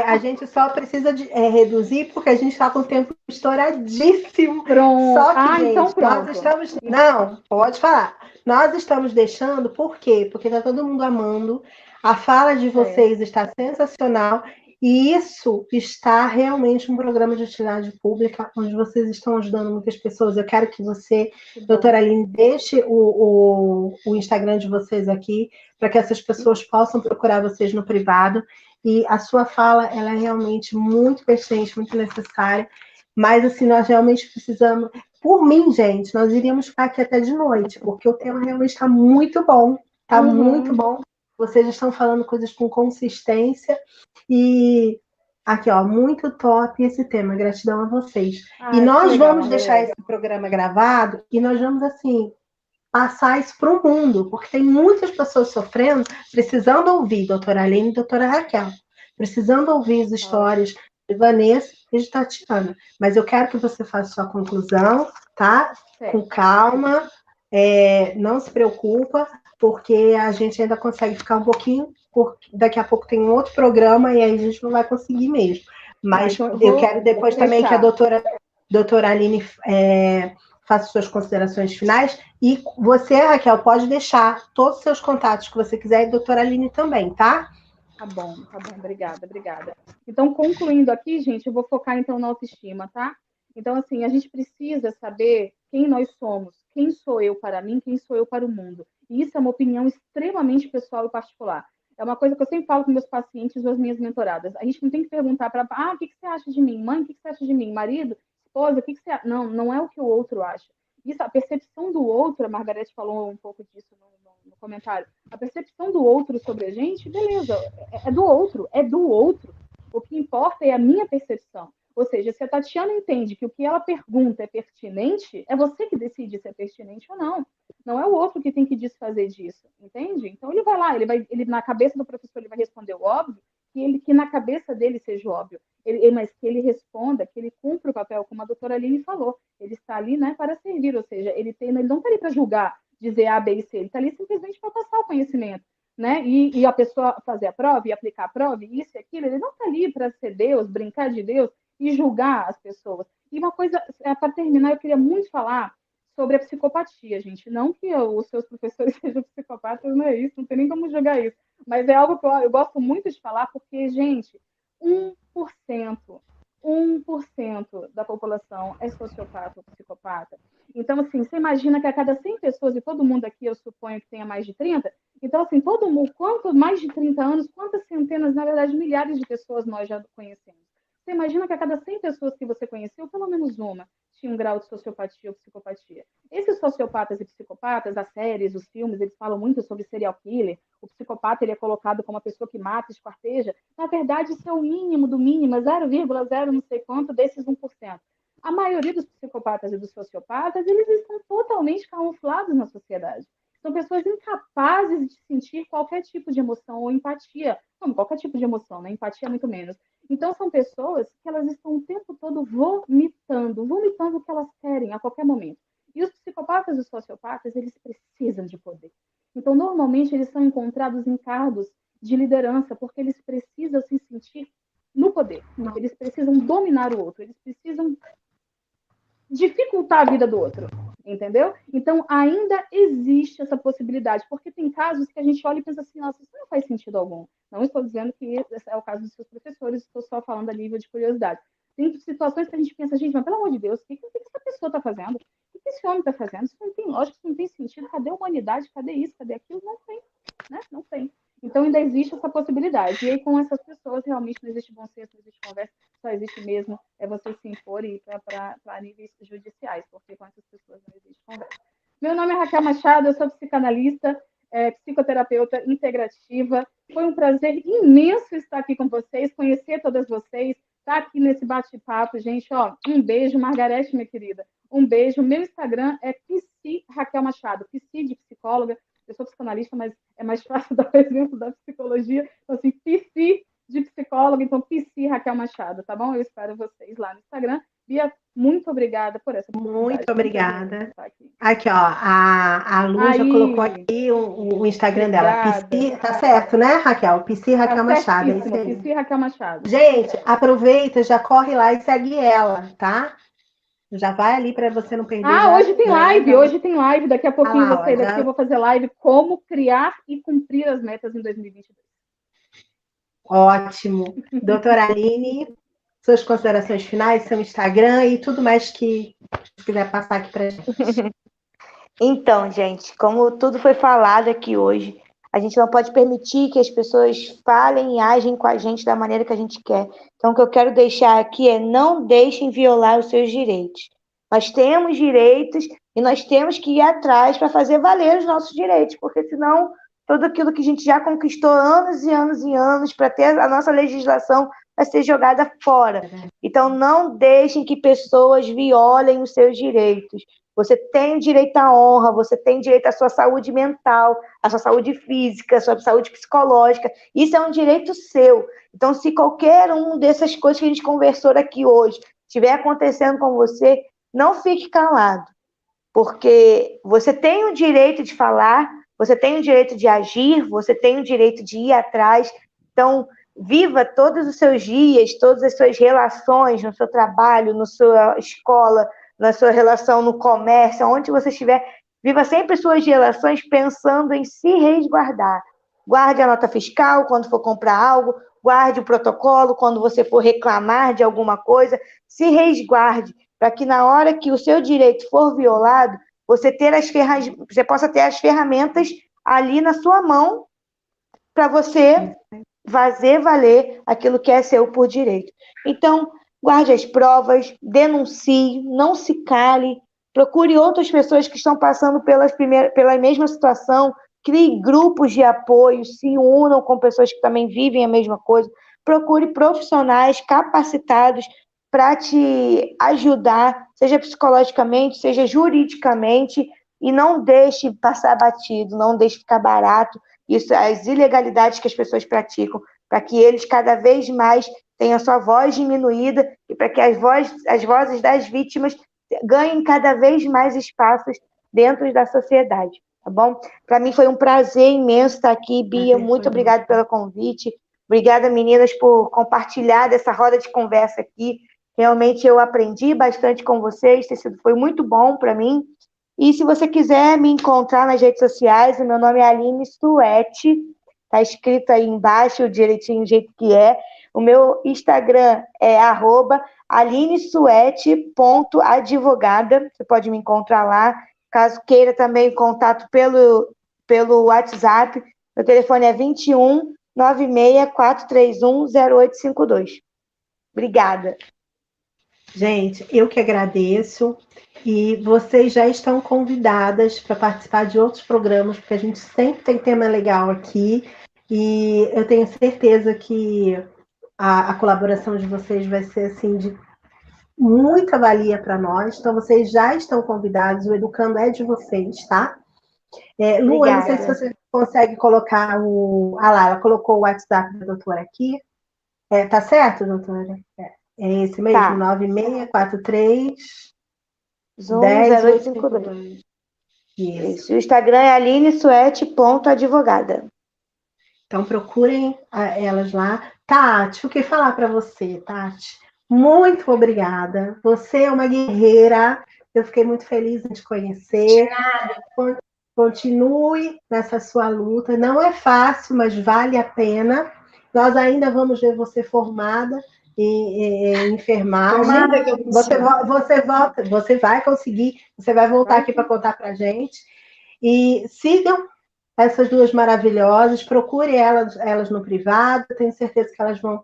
A gente só precisa reduzir porque a gente está com o tempo estouradíssimo. Pronto. Só que, gente, então pronto. nós estamos... Não, pode falar. Nós estamos deixando, por quê? Porque está todo mundo amando. A fala de vocês está sensacional. E isso está realmente um programa de utilidade pública, onde vocês estão ajudando muitas pessoas. Eu quero que você, doutora Aline, deixe o Instagram de vocês aqui, para que essas pessoas possam procurar vocês no privado. E a sua fala, ela é realmente muito pertinente, muito necessária. Mas, assim, nós realmente precisamos... Por mim, gente, nós iríamos ficar aqui até de noite, porque o tema realmente está muito bom. Está muito bom. Vocês estão falando coisas com consistência. E aqui, ó, muito top esse tema. Gratidão a vocês. E nós vamos deixar esse programa gravado e nós vamos, assim, passar isso para o mundo, porque tem muitas pessoas sofrendo, precisando ouvir doutora Aline e doutora Raquel, precisando ouvir as histórias de Vanessa e de Tatiana. Mas eu quero que você faça sua conclusão, tá? Com calma, não se preocupa, porque a gente ainda consegue ficar um pouquinho, daqui a pouco tem um outro programa e aí a gente não vai conseguir mesmo. Mas eu quero depois também que a doutora Aline faça suas considerações finais. E você, Raquel, pode deixar todos os seus contatos que você quiser, e a doutora Aline também, tá? Tá bom. Obrigada. Então, concluindo aqui, gente, eu vou focar, então, na autoestima, tá? Então, assim, a gente precisa saber quem nós somos, quem sou eu para mim, quem sou eu para o mundo. E isso é uma opinião extremamente pessoal e particular. É uma coisa que eu sempre falo com meus pacientes ou as minhas mentoradas. A gente não tem que perguntar para, o que você acha de mim? Mãe, o que você acha de mim? Marido? Esposa, o que você acha? Não é o que o outro acha. Isso, a percepção do outro, a Margarete falou um pouco disso no comentário, a percepção do outro sobre a gente, beleza, é do outro, é do outro. O que importa é a minha percepção. Ou seja, se a Tatiana entende que o que ela pergunta é pertinente, é você que decide se é pertinente ou não. Não é o outro que tem que desfazer disso, entende? Então ele vai lá, ele na cabeça do professor ele vai responder o óbvio, que na cabeça dele seja o óbvio, mas que ele responda, que ele cumpra o papel, como a doutora Aline falou. Ele está ali, né, para servir, ou seja, ele não está ali para julgar, dizer A, B e C, ele está ali simplesmente para passar o conhecimento, né? E a pessoa fazer a prova e aplicar a prova, e isso e aquilo, ele não está ali para ser Deus, brincar de Deus e julgar as pessoas. E uma coisa, para terminar, eu queria muito falar sobre a psicopatia, gente. Não que os seus professores sejam psicopatas, não é isso, não tem nem como julgar isso. Mas é algo que eu gosto muito de falar, porque, gente, 1%, 1% da população é sociopata ou psicopata. Então, assim, você imagina que a cada 100 pessoas, e todo mundo aqui eu suponho que tenha mais de 30, então, assim, todo mundo, quanto mais de 30 anos, quantas centenas, na verdade, milhares de pessoas nós já conhecemos. Você imagina que a cada 100 pessoas que você conheceu, pelo menos uma tinha um grau de sociopatia ou psicopatia. Esses sociopatas e psicopatas, as séries, os filmes, eles falam muito sobre serial killer. O psicopata ele é colocado como uma pessoa que mata, esquarteja. Na verdade, isso é o mínimo do mínimo, 0,0 não sei quanto desses 1%. A maioria dos psicopatas e dos sociopatas, eles estão totalmente camuflados na sociedade. São pessoas incapazes de sentir qualquer tipo de emoção ou empatia. Não, qualquer tipo de emoção, né? Empatia muito menos. Então, são pessoas que elas estão o tempo todo vomitando o que elas querem a qualquer momento. E os psicopatas e os sociopatas, eles precisam de poder. Então, normalmente, eles são encontrados em cargos de liderança, porque eles precisam se sentir no poder. Eles precisam dominar o outro, eles precisam dificultar a vida do outro, entendeu? Então, ainda existe essa possibilidade, porque tem casos que a gente olha e pensa assim, nossa, isso não faz sentido algum. Não estou dizendo que esse é o caso dos seus professores, estou só falando a nível de curiosidade. Tem situações que a gente pensa, gente, mas pelo amor de Deus, o que essa pessoa está fazendo? O que esse homem está fazendo? Isso não tem lógica, isso não tem sentido. Cadê a humanidade? Cadê isso? Cadê aquilo? Não tem, né? Não tem. Então, ainda existe essa possibilidade. E aí, com essas pessoas, realmente não existe bom senso, não existe conversa, só existe mesmo você se impor e ir para níveis judiciais, porque com essas pessoas não existe conversa. Meu nome é Raquel Machado, eu sou psicanalista, psicoterapeuta integrativa. Foi um prazer imenso estar aqui com vocês, conhecer todas vocês, estar aqui nesse bate-papo, gente. Ó, um beijo, Margarete, minha querida. Um beijo. Meu Instagram é Psi Raquel Machado, Psi de psicóloga. Eu sou psicanalista, mas é mais fácil dar o exemplo da psicologia. Então, assim, Psi de psicóloga, então Psi Raquel Machado, tá bom? Eu espero vocês lá no Instagram. Bia, muito obrigada por essa oportunidade. Muito obrigada. Aqui, ó, a Lu já colocou aqui o Instagram dela. Psi, tá certo, né, Raquel? Psi Raquel Machado. É isso aí. Psi Raquel Machado. Gente, aproveita, já corre lá e segue ela, tá? Já vai ali para você não perder. Hoje tem live, hoje tem live. Daqui a pouquinho eu vou sair daqui, eu vou fazer live como criar e cumprir as metas em 2022. Ótimo. Doutora Aline, suas considerações finais, seu Instagram e tudo mais que você quiser passar aqui para a gente. Então, gente, como tudo foi falado aqui hoje, a gente não pode permitir que as pessoas falem e agem com a gente da maneira que a gente quer. Então, o que eu quero deixar aqui é não deixem violar os seus direitos. Nós temos direitos e nós temos que ir atrás para fazer valer os nossos direitos, porque senão tudo aquilo que a gente já conquistou anos e anos e anos para ter a nossa legislação vai ser jogada fora. Então, não deixem que pessoas violem os seus direitos. Você tem direito à honra, você tem direito à sua saúde mental, à sua saúde física, à sua saúde psicológica. Isso é um direito seu. Então, se qualquer um dessas coisas que a gente conversou aqui hoje estiver acontecendo com você, não fique calado, porque você tem o direito de falar, você tem o direito de agir, você tem o direito de ir atrás. Então, viva todos os seus dias, todas as suas relações no seu trabalho, na sua escola, na sua relação no comércio, onde você estiver, viva sempre suas relações pensando em se resguardar. Guarde a nota fiscal quando for comprar algo, guarde o protocolo quando você for reclamar de alguma coisa, se resguarde, para que na hora que o seu direito for violado, você possa ter as ferramentas ali na sua mão para você fazer valer aquilo que é seu por direito. Então, guarde as provas, denuncie, não se cale, procure outras pessoas que estão passando pela mesma situação, crie grupos de apoio, se unam com pessoas que também vivem a mesma coisa, procure profissionais capacitados para te ajudar, seja psicologicamente, seja juridicamente, e não deixe passar batido, não deixe ficar barato isso, as ilegalidades que as pessoas praticam, para que eles cada vez mais tenham sua voz diminuída e para que as vozes das vítimas ganhem cada vez mais espaços dentro da sociedade, tá bom? Para mim foi um prazer imenso estar aqui, Bia, muito obrigada pelo convite, obrigada, meninas, por compartilhar dessa roda de conversa aqui, realmente eu aprendi bastante com vocês, foi muito bom para mim. E se você quiser me encontrar nas redes sociais, o meu nome é Aline Suete, está escrito aí embaixo direitinho do jeito que é. O meu Instagram é @alinesuete.advogada, você pode me encontrar lá. Caso queira também contato pelo WhatsApp, meu telefone é 21 96 431 0852. Obrigada. Gente, eu que agradeço. E vocês já estão convidadas para participar de outros programas, porque a gente sempre tem tema legal aqui. E eu tenho certeza que a colaboração de vocês vai ser assim de muita valia para nós. Então, vocês já estão convidados. O Educando é de vocês, tá? Lu, eu não sei se você consegue colocar o... Ah lá, ela colocou o WhatsApp da doutora aqui. Tá certo, doutora? É esse mesmo, tá. 9643... 0852. Isso. O Instagram é alinesuete.advogada. Então procurem elas lá. Tati, o que falar para você, Tati? Muito obrigada. Você é uma guerreira. Eu fiquei muito feliz em te conhecer. Continue nessa sua luta. Não é fácil, mas vale a pena. Nós ainda vamos ver você formada em enfermagem. Você vai conseguir, você vai voltar aqui para contar para a gente. E sigam essas duas maravilhosas, procure elas no privado, tenho certeza que elas vão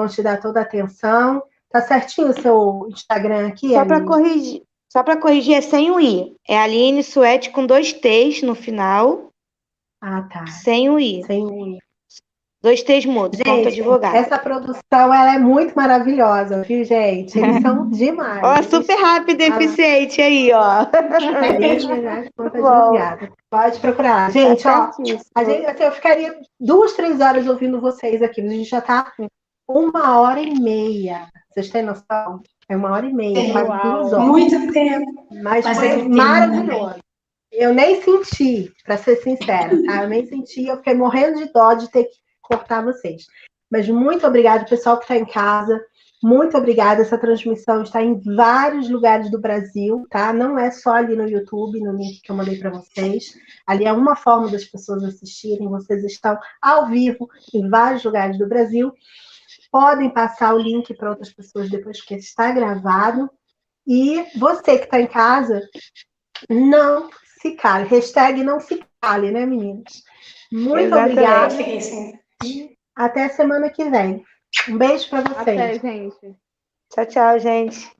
te dar toda a atenção. Tá certinho o seu Instagram aqui, Só para corrigir, é sem o I. É Aline Suete com 2 T's no final. Ah, tá. Sem o I. Sem o I. 2 T's mudos, ponto advogado. Essa produção ela é muito maravilhosa, viu, gente? Eles são demais. Ó, super rápido e eficiente aí, ó. Pode procurar. Gente, ó, eu ficaria 2, 3 horas ouvindo vocês aqui. A gente já tá 1h30. Vocês têm noção? É 1h30, quase 2 horas. Muito tempo. Mas foi maravilhoso. Eu nem senti, para ser sincera, tá? Eu nem senti, eu fiquei morrendo de dó de ter que cortar vocês. Mas muito obrigada, pessoal que está em casa. Muito obrigada. Essa transmissão está em vários lugares do Brasil, tá? Não é só ali no YouTube, no link que eu mandei para vocês. Ali é uma forma das pessoas assistirem. Vocês estão ao vivo em vários lugares do Brasil. Podem passar o link para outras pessoas depois que está gravado. E você que está em casa, não se cale. Hashtag não se cale, né, meninas? Muito obrigada. E até semana que vem. Um beijo para vocês. Até, gente. Tchau, tchau, gente.